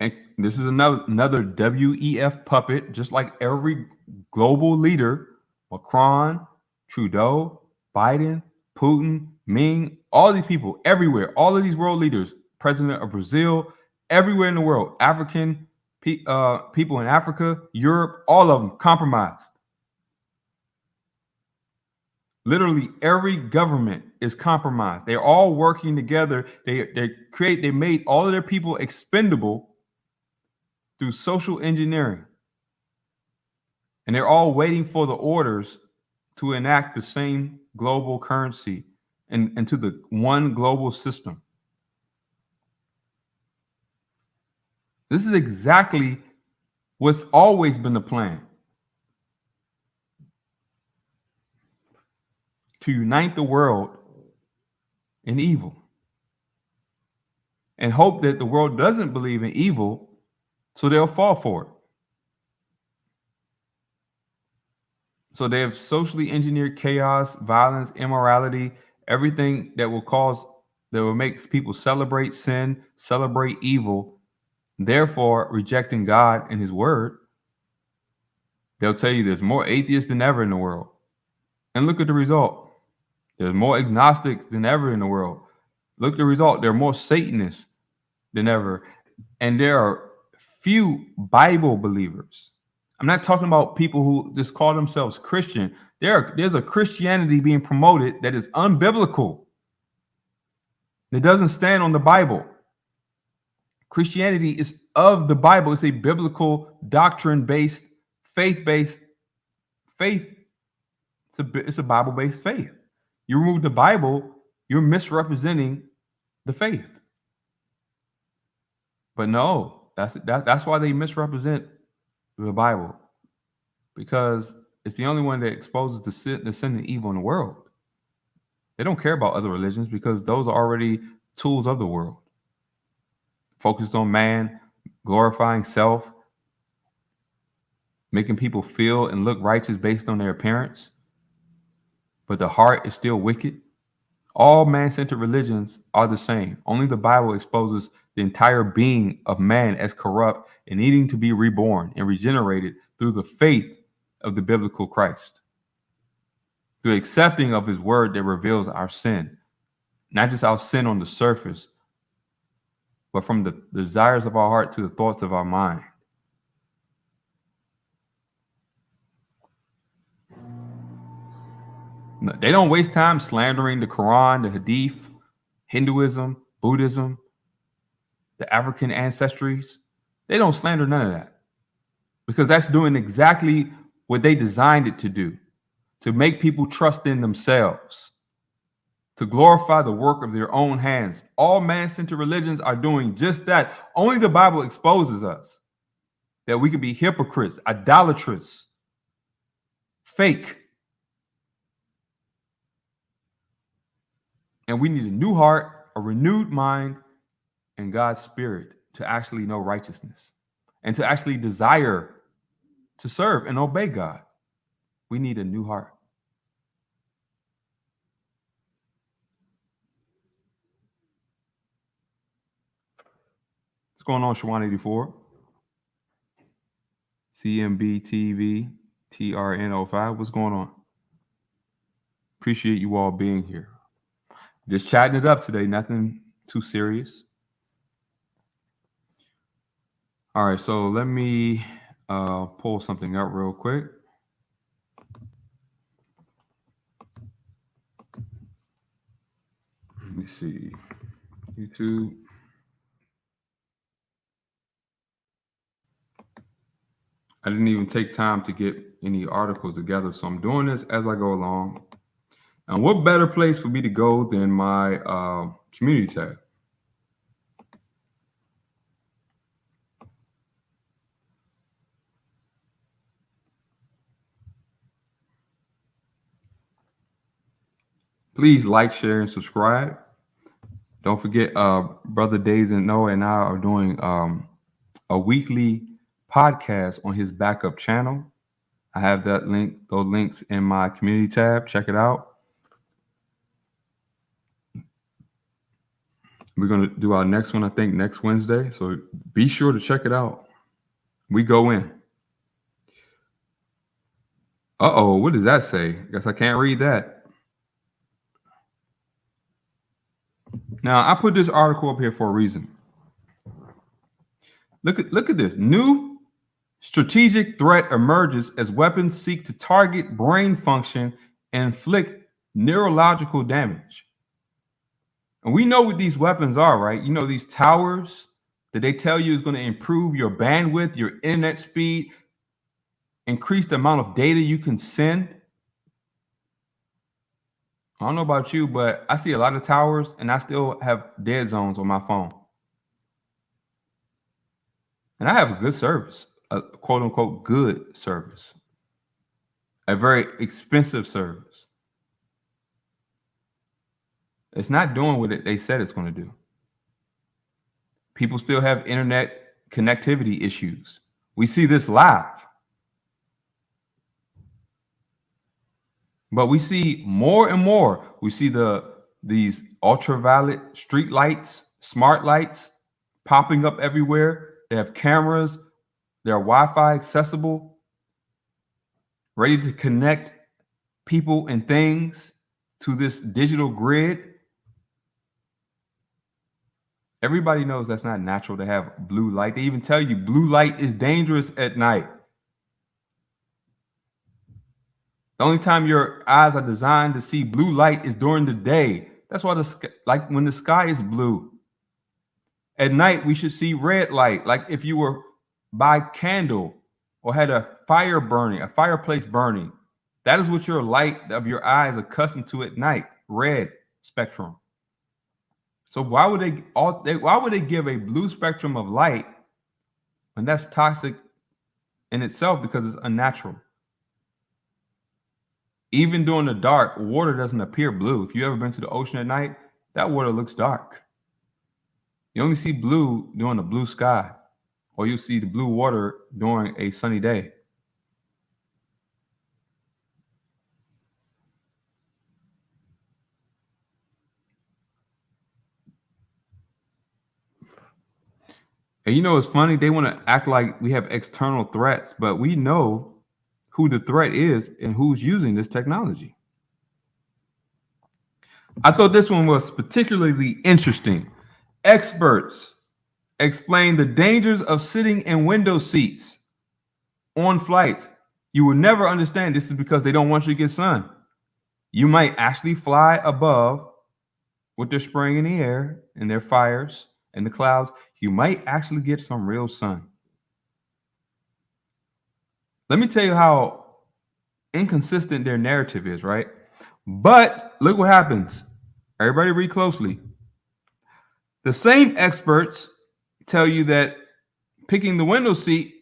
And this is another WEF puppet, just like every global leader, Macron, Trudeau, Biden, Putin, Ming, all these people everywhere, all of these world leaders, president of Brazil, everywhere in the world, African people in Africa, Europe, all of them compromised. Literally every government is compromised. They're all working together. They made all of their people expendable through social engineering. And they're all waiting for the orders to enact the same global currency and into the one global system. This is exactly what's always been the plan. To unite the world in evil. And hope that the world doesn't believe in evil, so they'll fall for it. So they have socially engineered chaos, violence, immorality, everything that will make people celebrate sin, celebrate evil, therefore rejecting God and his word. They'll tell you there's more atheists than ever in the world. And look at the result. There's more agnostics than ever in the world. Look at the result. There are more Satanists than ever. And there are few Bible believers. I'm not talking about people who just call themselves Christian. There's a Christianity being promoted that is unbiblical. That doesn't stand on the Bible. Christianity is of the Bible. It's a biblical, doctrine-based, faith-based faith. It's a Bible-based faith. You remove the Bible, you're misrepresenting the faith. But no, that's why they misrepresent the Bible, because it's the only one that exposes the sin and evil in the world. They don't care about other religions because those are already tools of the world. Focused on man, glorifying self, making people feel and look righteous based on their appearance, but the heart is still wicked. All man-centered religions are the same. Only the Bible exposes the entire being of man as corrupt and needing to be reborn and regenerated through the faith of the biblical Christ, through accepting of his word that reveals our sin, not just our sin on the surface, but from the desires of our heart to the thoughts of our mind. They don't waste time slandering the Quran, the Hadith, Hinduism, Buddhism, the African ancestries. They don't slander none of that, because that's doing exactly what they designed it to do, to make people trust in themselves, to glorify the work of their own hands. All man-centered religions are doing just that. Only the Bible exposes us that we can be hypocrites, idolatrous, fake. And we need a new heart, a renewed mind, and God's spirit to actually know righteousness and to actually desire to serve and obey God. We need a new heart. What's going on, Shawan84? CMB TV, TRN05. What's going on? Appreciate you all being here. Just chatting it up today, nothing too serious. All right, so let me pull something up real quick. Let me see. YouTube. I didn't even take time to get any articles together, so I'm doing this as I go along. And what better place for me to go than my community tab? Please like, share, and subscribe. Don't forget, Brother Days and Noah and I are doing a weekly podcast on his backup channel. I have those links in my community tab. Check it out. We're going to do our next one, I think, next Wednesday. So be sure to check it out. We go in. Uh-oh, what does that say? Guess I can't read that. Now, I put this article up here for a reason. Look at this. New strategic threat emerges as weapons seek to target brain function and inflict neurological damage. And we know what these weapons are, right? You know, these towers that they tell you is going to improve your bandwidth, your internet speed, increase the amount of data you can send. I don't know about you, but I see a lot of towers and I still have dead zones on my phone. And I have a good service, a quote unquote good service, a very expensive service. It's not doing what they said it's going to do. People still have internet connectivity issues. We see this live. But we see more and more. We see these ultraviolet street lights, smart lights popping up everywhere. They have cameras. They're Wi-Fi accessible, ready to connect people and things to this digital grid. Everybody knows that's not natural to have blue light. They even tell you blue light is dangerous at night. The only time your eyes are designed to see blue light is during the day. That's why like when the sky is blue. At night, we should see red light. Like if you were by candle or had a fire burning, a fireplace burning, that is what your light of your eyes accustomed to at night, red spectrum. So why would they give a blue spectrum of light when that's toxic in itself because it's unnatural? Even during the dark, water doesn't appear blue. If you ever been to the ocean at night, that water looks dark. You only see blue during the blue sky, or you see the blue water during a sunny day. And you know, it's funny. They want to act like we have external threats, but we know who the threat is and who's using this technology. I thought this one was particularly interesting. Experts explain the dangers of sitting in window seats on flights. You will never understand this is because they don't want you to get sun. You might actually fly above what they're spraying in the air and their fires and the clouds. You might actually get some real sun. Let me tell you how inconsistent their narrative is, right? But look what happens. Everybody read closely. The same experts tell you that picking the window seat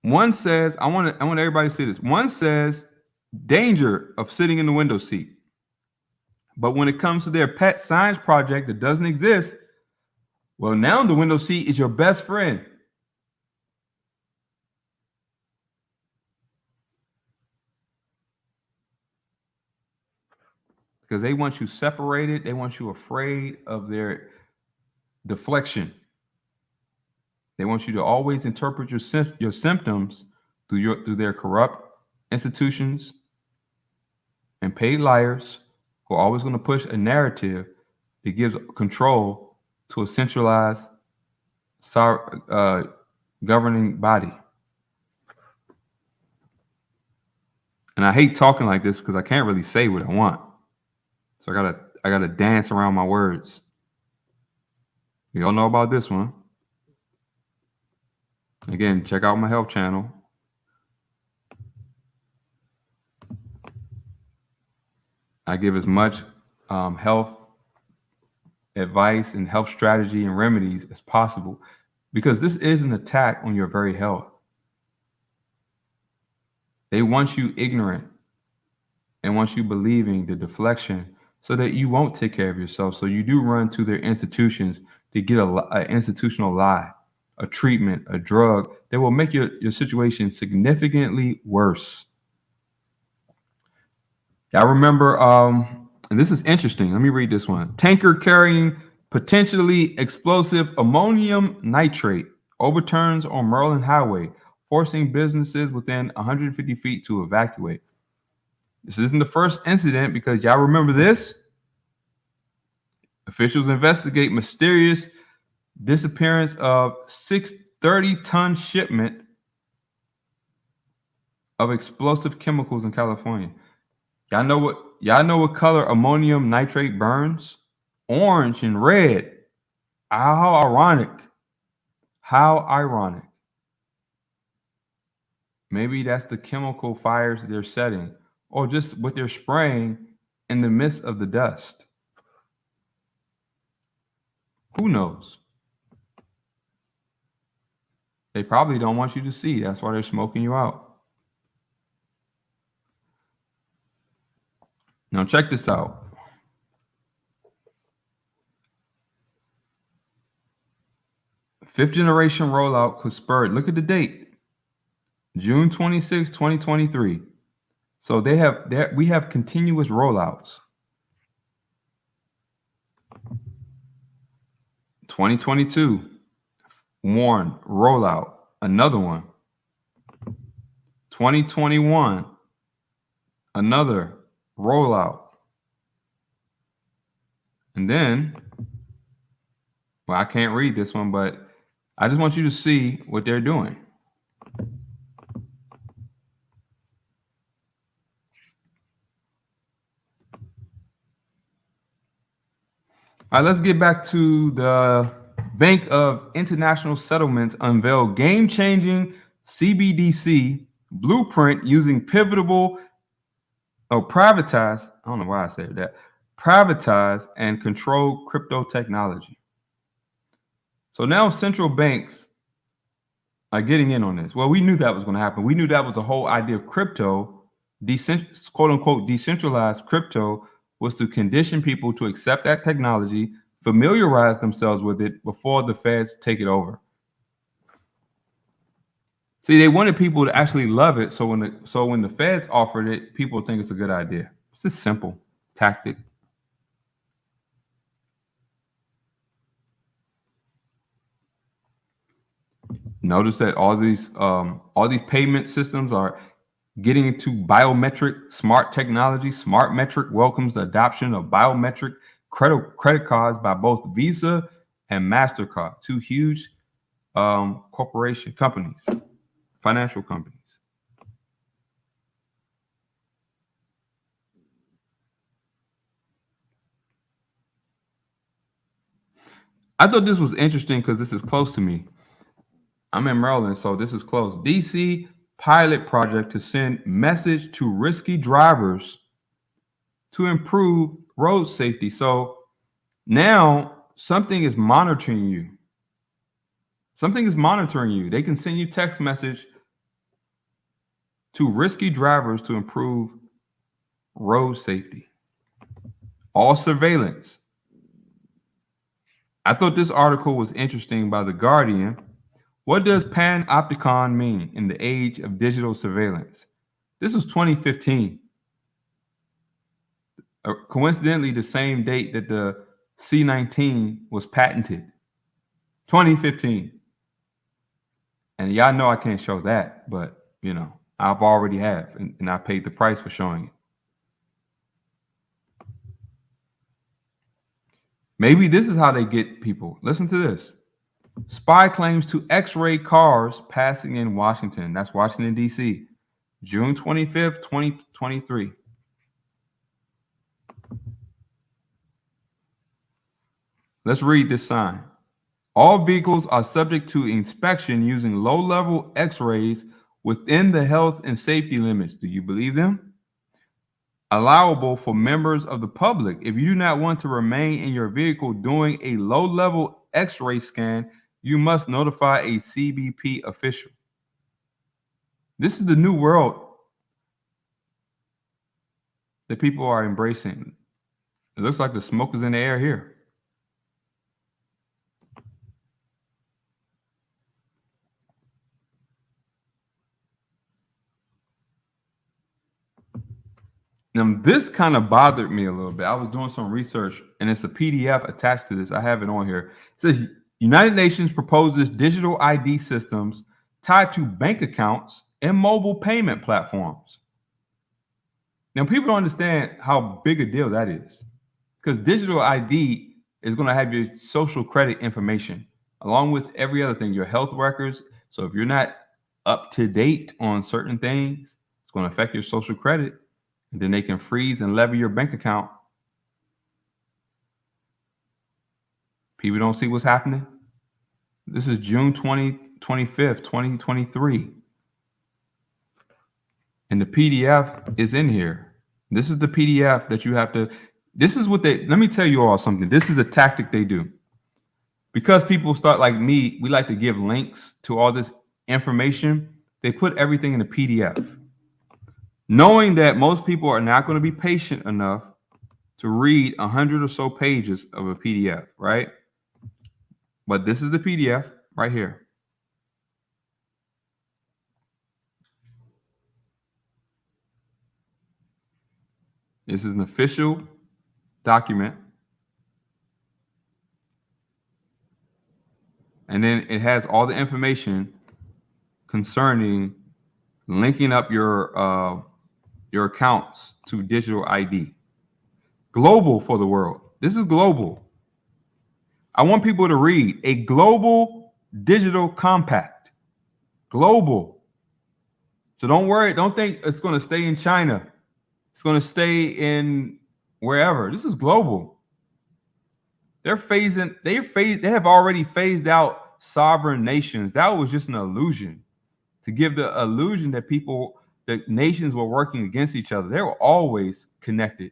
one says, I want everybody to see this. One says danger of sitting in the window seat. But when it comes to their pet science project that doesn't exist, well, now the window seat is your best friend. Because they want you separated. They want you afraid of their deflection. They want you to always interpret your symptoms through their corrupt institutions and paid liars who are always going to push a narrative that gives control to a centralized governing body. And I hate talking like this because I can't really say what I want. So I gotta dance around my words. You all know about this one. Again, check out my health channel. I give as much health advice and health strategy and remedies as possible because this is an attack on your very health. They want you ignorant and want you believing the deflection so that you won't take care of yourself. So you do run to their institutions to get an institutional lie a treatment, a drug that will make your situation significantly worse. I remember, and this is interesting. Let me read this one. Tanker carrying potentially explosive ammonium nitrate overturns on Maryland highway, forcing businesses within 150 feet to evacuate. This isn't the first incident because y'all remember this? Officials investigate mysterious disappearance of 630-ton shipment of explosive chemicals in California. Y'all know what color ammonium nitrate burns? Orange and red. How ironic. How ironic. Maybe that's the chemical fires they're setting, or just what they're spraying in the midst of the dust. Who knows? They probably don't want you to see. That's why they're smoking you out. Now check this out. Fifth generation rollout could spur. Look at the date. June 26, 2023. So we have continuous rollouts. 2022, warn, rollout, another one. 2021, another rollout. And then, well, I can't read this one, but I just want you to see what they're doing. All right, let's get back to the Bank of International Settlements unveiled game-changing CBDC blueprint using privatized, I don't know why I said that, privatized and controlled crypto technology. So now central banks are getting in on this. Well, we knew that was going to happen. We knew that was the whole idea of crypto, quote unquote, decentralized crypto, was to condition people to accept that technology, familiarize themselves with it before the feds take it over. See, they wanted people to actually love it, so when the feds offered it, people think it's a good idea. It's a simple tactic. Notice that all these payment systems are getting into biometric smart technology. SmartMetric welcomes the adoption of biometric credit cards by both Visa and MasterCard, two huge corporation companies, financial companies. I thought this was interesting because this is close to me. I'm in Maryland, so this is close. DC pilot project to send message to risky drivers to improve road safety. So now something is monitoring you. Something is monitoring you. They can send you text message to risky drivers to improve road safety. All surveillance. I thought this article was interesting by The Guardian. What does panopticon mean in the age of digital surveillance? This was 2015. Coincidentally, the same date that the C-19 was patented. 2015. And y'all know I can't show that, but you know, I've already have, and I paid the price for showing it. Maybe this is how they get people. Listen to this. Spy claims to X-ray cars passing in Washington. That's Washington, D.C. June 25th, 2023. Let's read this sign. All vehicles are subject to inspection using low-level X-rays within the health and safety limits. Do you believe them? Allowable for members of the public. If you do not want to remain in your vehicle doing a low-level X-ray scan, you must notify a CBP official. This is the new world that people are embracing. It looks like the smoke is in the air here. Now, this kind of bothered me a little bit. I was doing some research, and it's a PDF attached to this. I have it on here. It says United Nations proposes digital ID systems tied to bank accounts and mobile payment platforms. Now, people don't understand how big a deal that is, because digital ID is going to have your social credit information along with every other thing, your health records. So if you're not up to date on certain things, it's going to affect your social credit. And then they can freeze and levy your bank account. People don't see what's happening. This is June 25th, 2023. And the PDF is in here. This is the PDF that you have to, this is what let me tell you all something. This is a tactic they do. Because people start like me, we like to give links to all this information. They put everything in a PDF. Knowing that most people are not going to be patient enough to read 100 or so pages of a PDF, right? But this is the PDF right here. This is an official document. And then it has all the information concerning linking up your accounts to digital ID. Global for the world. This is global. I want people to read a global digital compact. Global. So don't worry. Don't think it's going to stay in China. It's going to stay in wherever. This is global. They have already phased out sovereign nations. That was just an illusion to give the illusion that nations were working against each other. They were always connected.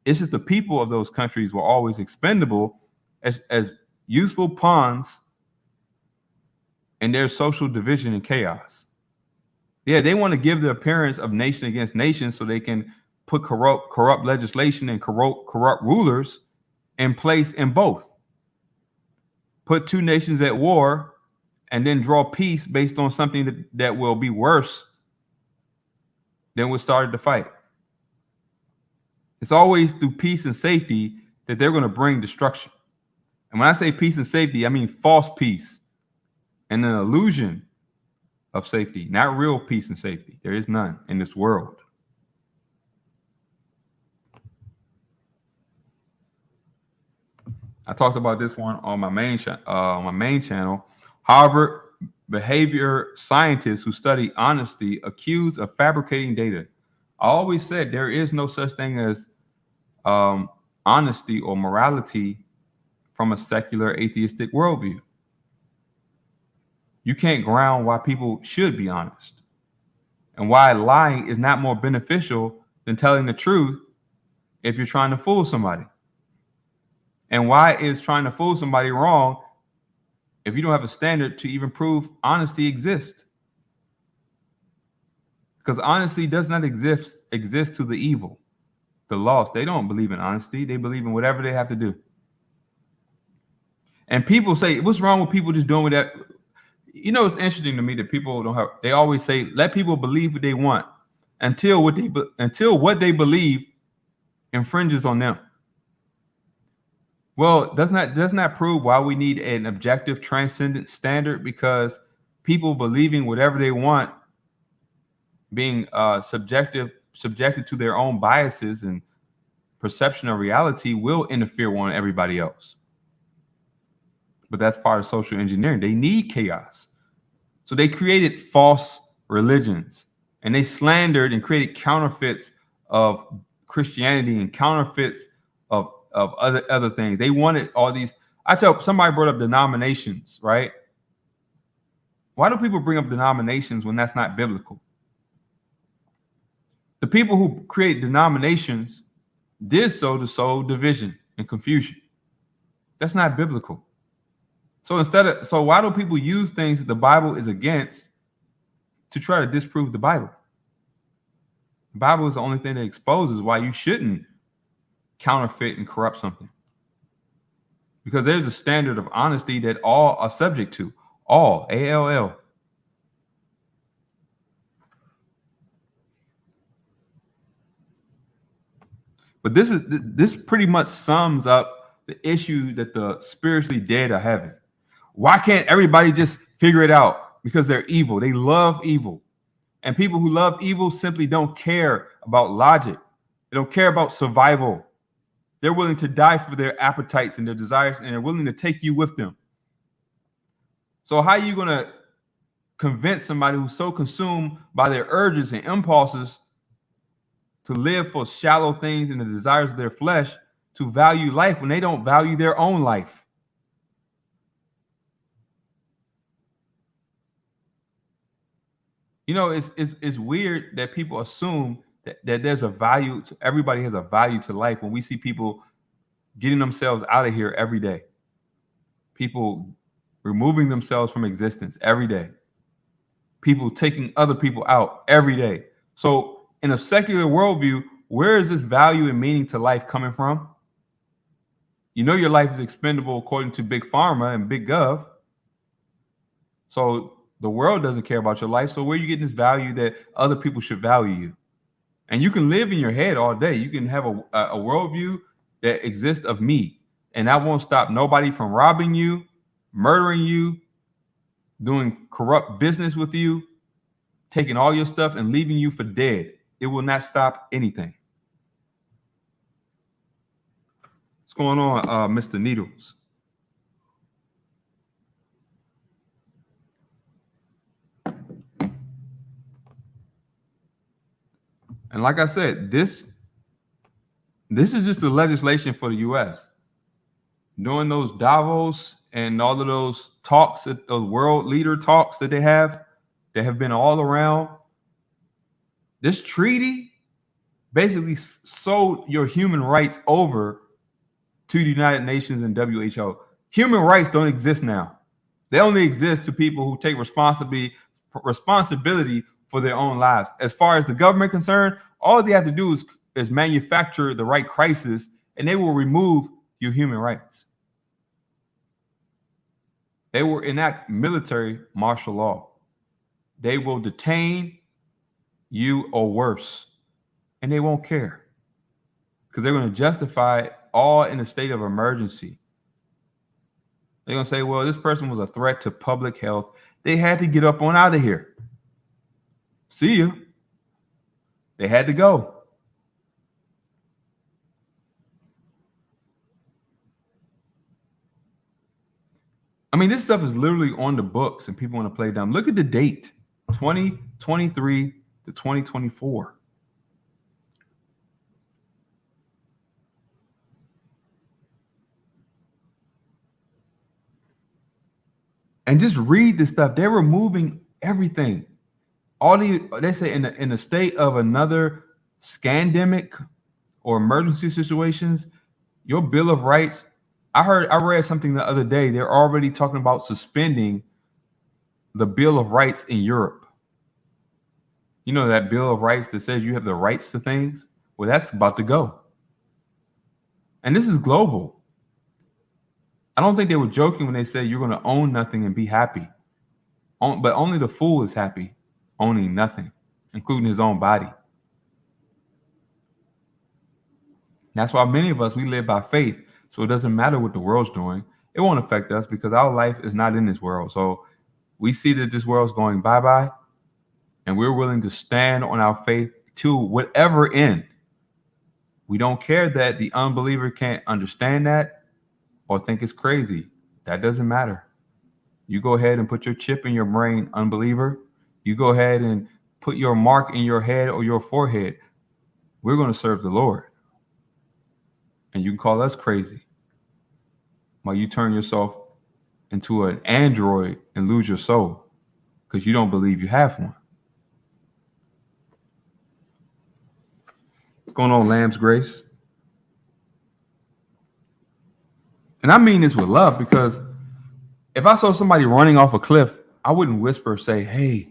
It's just the people of those countries were always expendable as useful pawns in their social division and chaos. Yeah, they want to give the appearance of nation against nation so they can put corrupt legislation and corrupt rulers in place in both. Put two nations at war and then draw peace based on something that will be worse than what started the fight. It's always through peace and safety that they're going to bring destruction. And when I say peace and safety, I mean false peace and an illusion of safety, not real peace and safety. There is none in this world. I talked about this one on my main channel. Harvard behavior scientists who study honesty accused of fabricating data. I always said there is no such thing as honesty or morality from a secular atheistic worldview. You can't ground why people should be honest and why lying is not more beneficial than telling the truth if you're trying to fool somebody. And why is trying to fool somebody wrong if you don't have a standard to even prove honesty exists? Because honesty does not exist to the evil, the lost. They don't believe in honesty. They believe in whatever they have to do. And people say, what's wrong with people just doing that? You know, it's interesting to me that people don't have, they always say, let people believe what they want until what they believe infringes on them. Well, does not prove why we need an objective transcendent standard, because people believing whatever they want, being subjected to their own biases and perception of reality, will interfere on everybody else. But that's part of social engineering. They need chaos. So they created false religions, and they slandered and created counterfeits of Christianity and counterfeits of other things. They wanted all these. Somebody brought up denominations, right? Why do people bring up denominations when that's not biblical? The people who create denominations did so to sow division and confusion. That's not biblical. So why do people use things that the Bible is against to try to disprove the Bible? The Bible is the only thing that exposes why you shouldn't counterfeit and corrupt something. Because there's a standard of honesty that all are subject to. All, A-L-L. But this pretty much sums up the issue that the spiritually dead are having. Why can't everybody just figure it out? Because they're evil. They love evil. And people who love evil simply don't care about logic. They don't care about survival. They're willing to die for their appetites and their desires, and they're willing to take you with them. So how are you going to convince somebody who's so consumed by their urges and impulses to live for shallow things and the desires of their flesh to value life when they don't value their own life? You know, it's weird that people assume that there's a value to everybody, has a value to life when we see people getting themselves out of here every day. People removing themselves from existence every day. People taking other people out every day. So in a secular worldview, where is this value and meaning to life coming from? You know your life is expendable according to Big Pharma and Big Gov. So the world doesn't care about your life. So where are you getting this value that other people should value you? And you can live in your head all day. You can have a worldview that exists of me. And that won't stop nobody from robbing you, murdering you, doing corrupt business with you, taking all your stuff and leaving you for dead. It will not stop anything. What's going on, Mr. Needles? And like I said, this is just the legislation for the U.S. During those Davos and all of those talks, those world leader talks that they have been all around, this treaty basically sold your human rights over to the United Nations and WHO. Human rights don't exist now. They only exist to people who take responsibility for their own lives. As far as the government concerned, all they have to do is manufacture the right crisis, and they will remove your human rights. They will enact military martial law. They will detain you or worse, and they won't care because they're going to justify it all in a state of emergency. They're going to say, well, this person was a threat to public health. They had to get up on out of here. See you. They had to go. I mean, this stuff is literally on the books and people want to play dumb. Look at the date, 2023 to 2024. And just read this stuff. They're removing everything. They say in the state of another scandemic or emergency situations, your Bill of Rights. I read something the other day. They're already talking about suspending the Bill of Rights in Europe. You know that Bill of Rights that says you have the rights to things? Well, that's about to go. And this is global. I don't think they were joking when they said you're going to own nothing and be happy. But only the fool is happy owning nothing, including his own body. That's why many of us, we live by faith. So it doesn't matter what the world's doing. It won't affect us because our life is not in this world. So we see that this world's going bye-bye, and we're willing to stand on our faith to whatever end. We don't care that the unbeliever can't understand that or think it's crazy. That doesn't matter. You go ahead and put your chip in your brain, unbeliever. You go ahead and put your mark in your head or your forehead. We're going to serve the Lord. And you can call us crazy while you turn yourself into an android and lose your soul because you don't believe you have one. What's going on, Lamb's Grace? And I mean this with love because if I saw somebody running off a cliff, I wouldn't whisper, say, hey,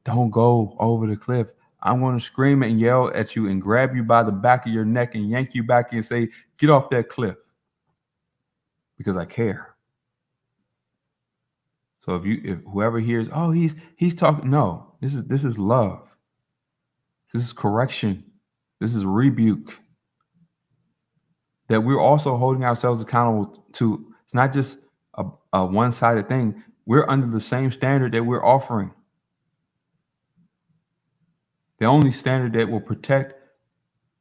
don't go over the cliff. I'm going to scream and yell at you and grab you by the back of your neck and yank you back and say, get off that cliff. Because I care. So if whoever hears, oh, he's talking, no, this is love. This is correction. This is rebuke. that we're also holding ourselves accountable to. It's not just a one-sided thing. We're under the same standard that we're offering. The only standard that will protect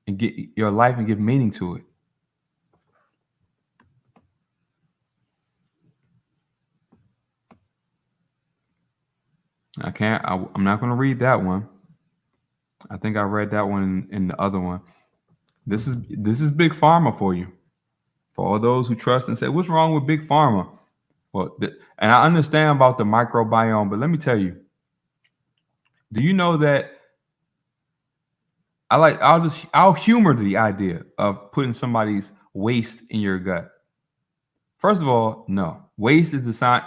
and get your life and give meaning to it. I'm not going to read that one. I think I read that one in the other one. This is big pharma for you. For all those who trust and say, "What's wrong with big pharma?" Well, and I understand about the microbiome, but let me tell you. Do you know that I'll humor the idea of putting somebody's waste in your gut. First of all, no. Waste is designed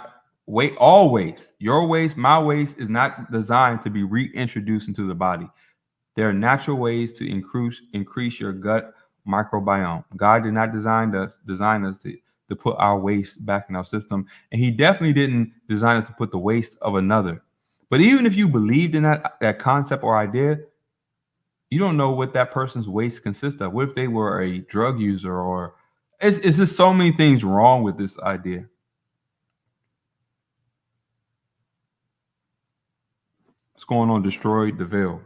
all waste. Your waste, my waste is not designed to be reintroduced into the body. There are natural ways to increase your gut microbiome. God did not design us to put our waste back in our system. And he definitely didn't design us to put the waste of another. But even if you believed in that concept or idea, you don't know what that person's waste consists of. What if they were a drug user, or it's just so many things wrong with this idea. What's going on? Destroyed the veil.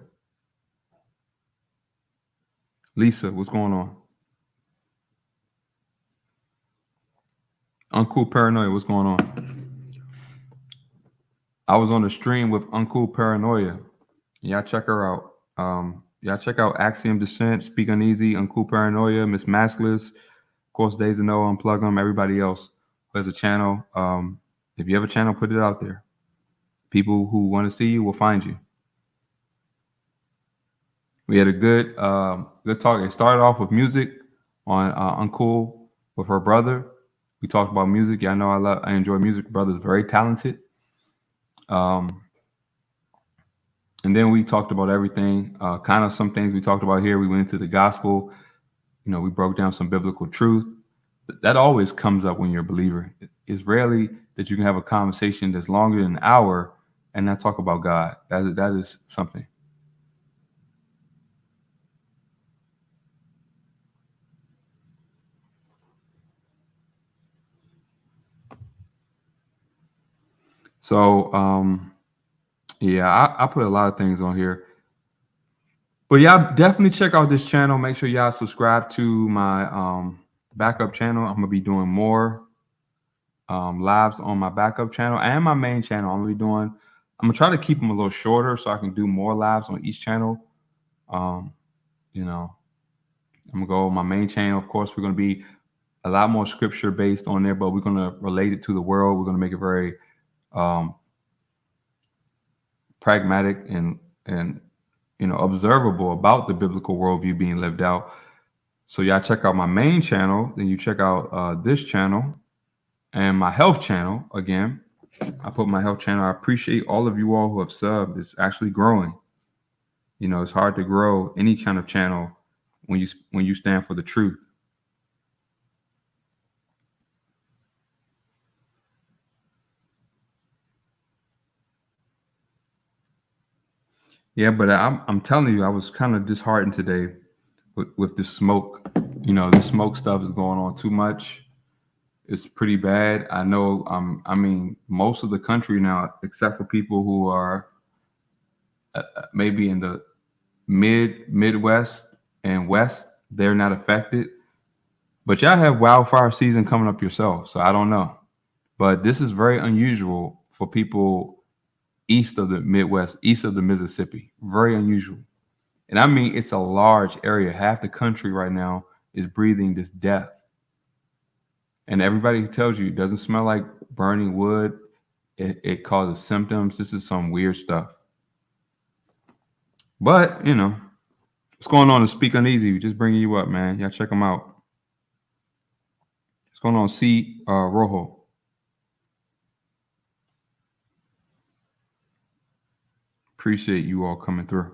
Lisa, what's going on? Uncool Paranoia, what's going on? I was on the stream with Uncool Paranoia. Y'all check her out. Y'all check out Axiom Descent, Speak Uneasy, Uncool Paranoia, Miss Maskless, of course, Days of No, Unplug them, everybody else who has a channel. If you have a channel, put it out there. People who want to see you will find you. We had a good talk. It started off with music on Uncool with her brother. We talked about music. Y'all know I enjoy music. Brother's very talented. And then we talked about everything. Kind of some things we talked about here. We went into the gospel. We broke down some biblical truth. That always comes up when you're a believer. It's rarely that you can have a conversation that's longer than an hour and not talk about God. That is something. So, yeah, I put a lot of things on here. But y'all definitely check out this channel. Make sure y'all subscribe to my backup channel. I'm gonna be doing more lives on my backup channel and my main channel. I'm gonna try to keep them a little shorter so I can do more lives on each channel. I'm gonna go on my main channel. Of course, we're gonna be a lot more scripture based on there, but we're gonna relate it to the world. We're gonna make it very pragmatic and observable about the biblical worldview being lived out. So y'all check out my main channel, then you check out this channel and my health channel. Again, I put my health channel. I appreciate all of you all who have subbed. It's actually growing. It's hard to grow any kind of channel when you stand for the truth. Yeah, but I'm telling you, I was kind of disheartened today with the smoke. The smoke stuff is going on too much. It's pretty bad. I know. I mean, most of the country now, except for people who are maybe in the Midwest and West, they're not affected. But y'all have wildfire season coming up yourself, so I don't know. But this is very unusual for people east of the Midwest, east of the Mississippi. Very unusual. And I mean, it's a large area. Half the country right now is breathing this death. And everybody tells you it doesn't smell like burning wood. It causes symptoms. This is some weird stuff. But, what's going on to Speak Uneasy? We're just bringing you up, man. Y'all check them out. What's going on, C. Rojo? Appreciate you all coming through.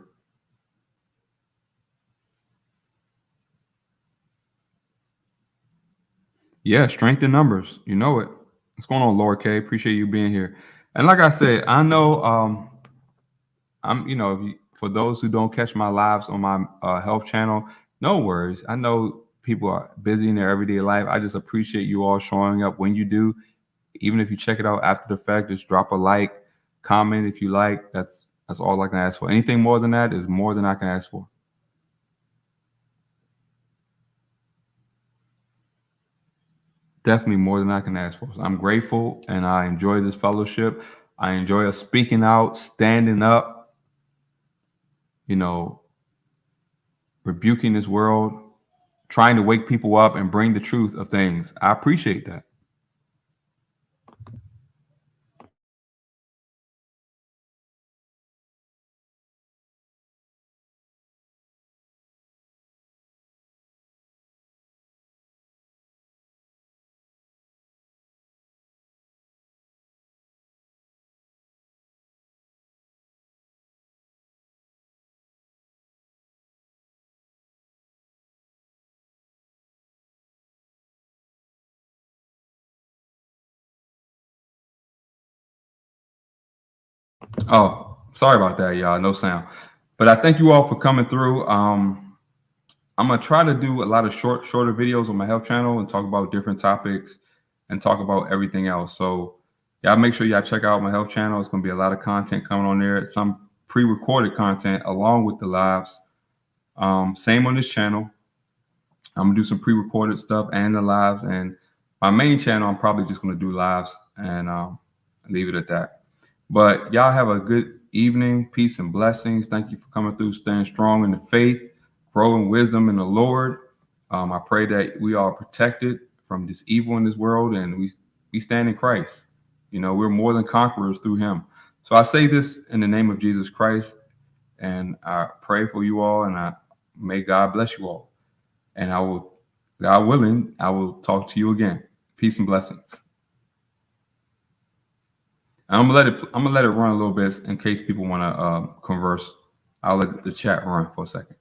Yeah, strength in numbers. You know it. What's going on, Laura K? Appreciate you being here. And like I said, I know I'm for those who don't catch my lives on my health channel, no worries. I know people are busy in their everyday life. I just appreciate you all showing up when you do. Even if you check it out after the fact, just drop a like, comment if you like. That's all I can ask for. Anything more than that is more than I can ask for. Definitely more than I can ask for. So I'm grateful and I enjoy this fellowship. I enjoy us speaking out, standing up, you know, rebuking this world, trying to wake people up and bring the truth of things. I appreciate that. Oh, sorry about that, y'all. No sound. But I thank you all for coming through. I'm gonna try to do a lot of shorter videos on my health channel and talk about different topics and talk about everything else. So y'all make sure y'all check out my health channel. It's gonna be a lot of content coming on there. Some pre-recorded content along with the lives. Same on this channel. I'm gonna do some pre-recorded stuff and the lives. And my main channel, I'm probably just gonna do lives and leave it at that. But y'all have a good evening. Peace and blessings. Thank you for coming through, staying strong in the faith, growing wisdom in the Lord. I pray that we are protected from this evil in this world and we stand in Christ. You know, we're more than conquerors through him. So I say this in the name of Jesus Christ, and I pray for you all, and I may God bless you all. And I will, God willing, I will talk to you again. Peace and blessings. I'm gonna let it run a little bit in case people want to converse. I'll let the chat run for a second.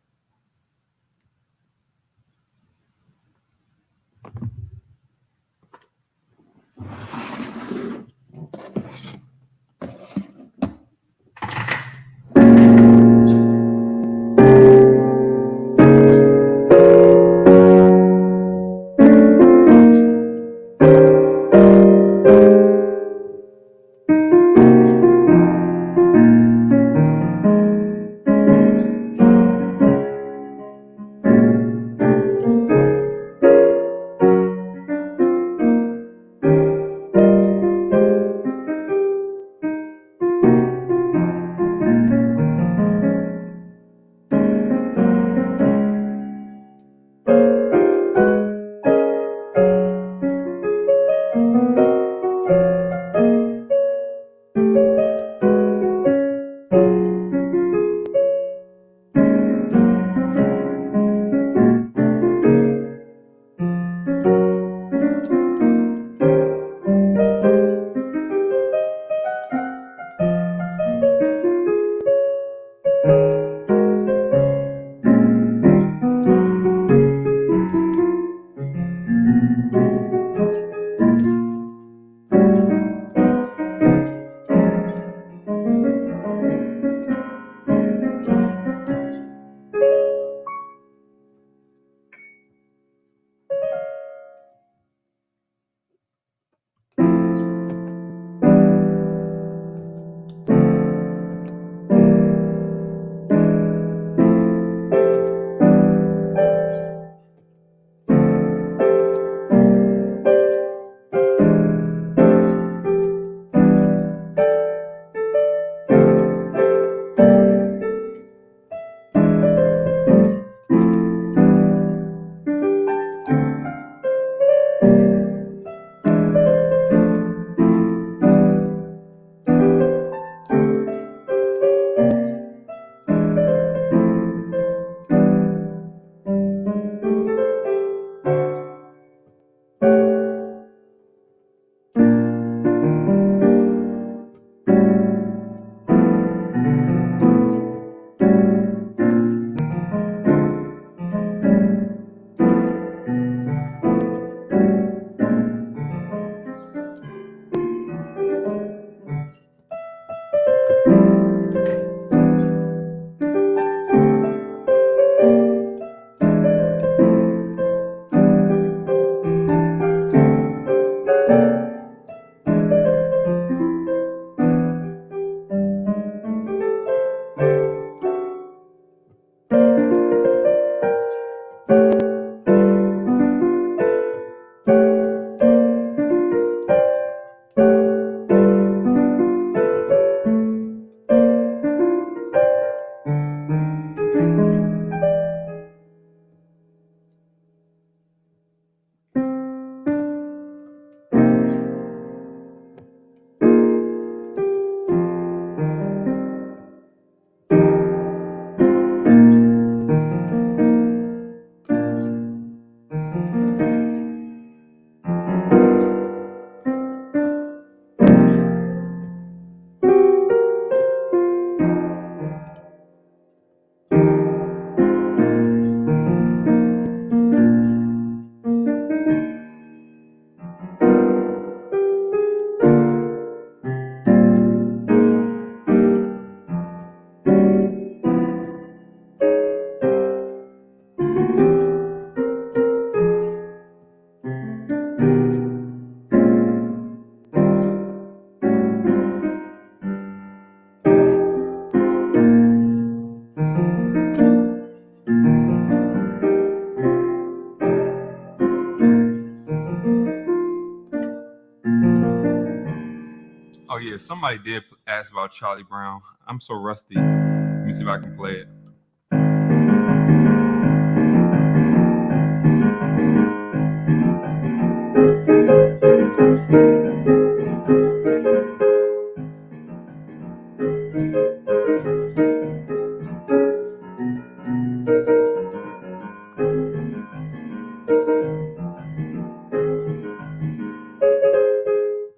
somebody did ask about Charlie Brown. I'm so rusty. Let me see if I can play it.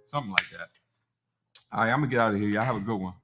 Something like that. All right, I'm gonna get out of here. Y'all have a good one.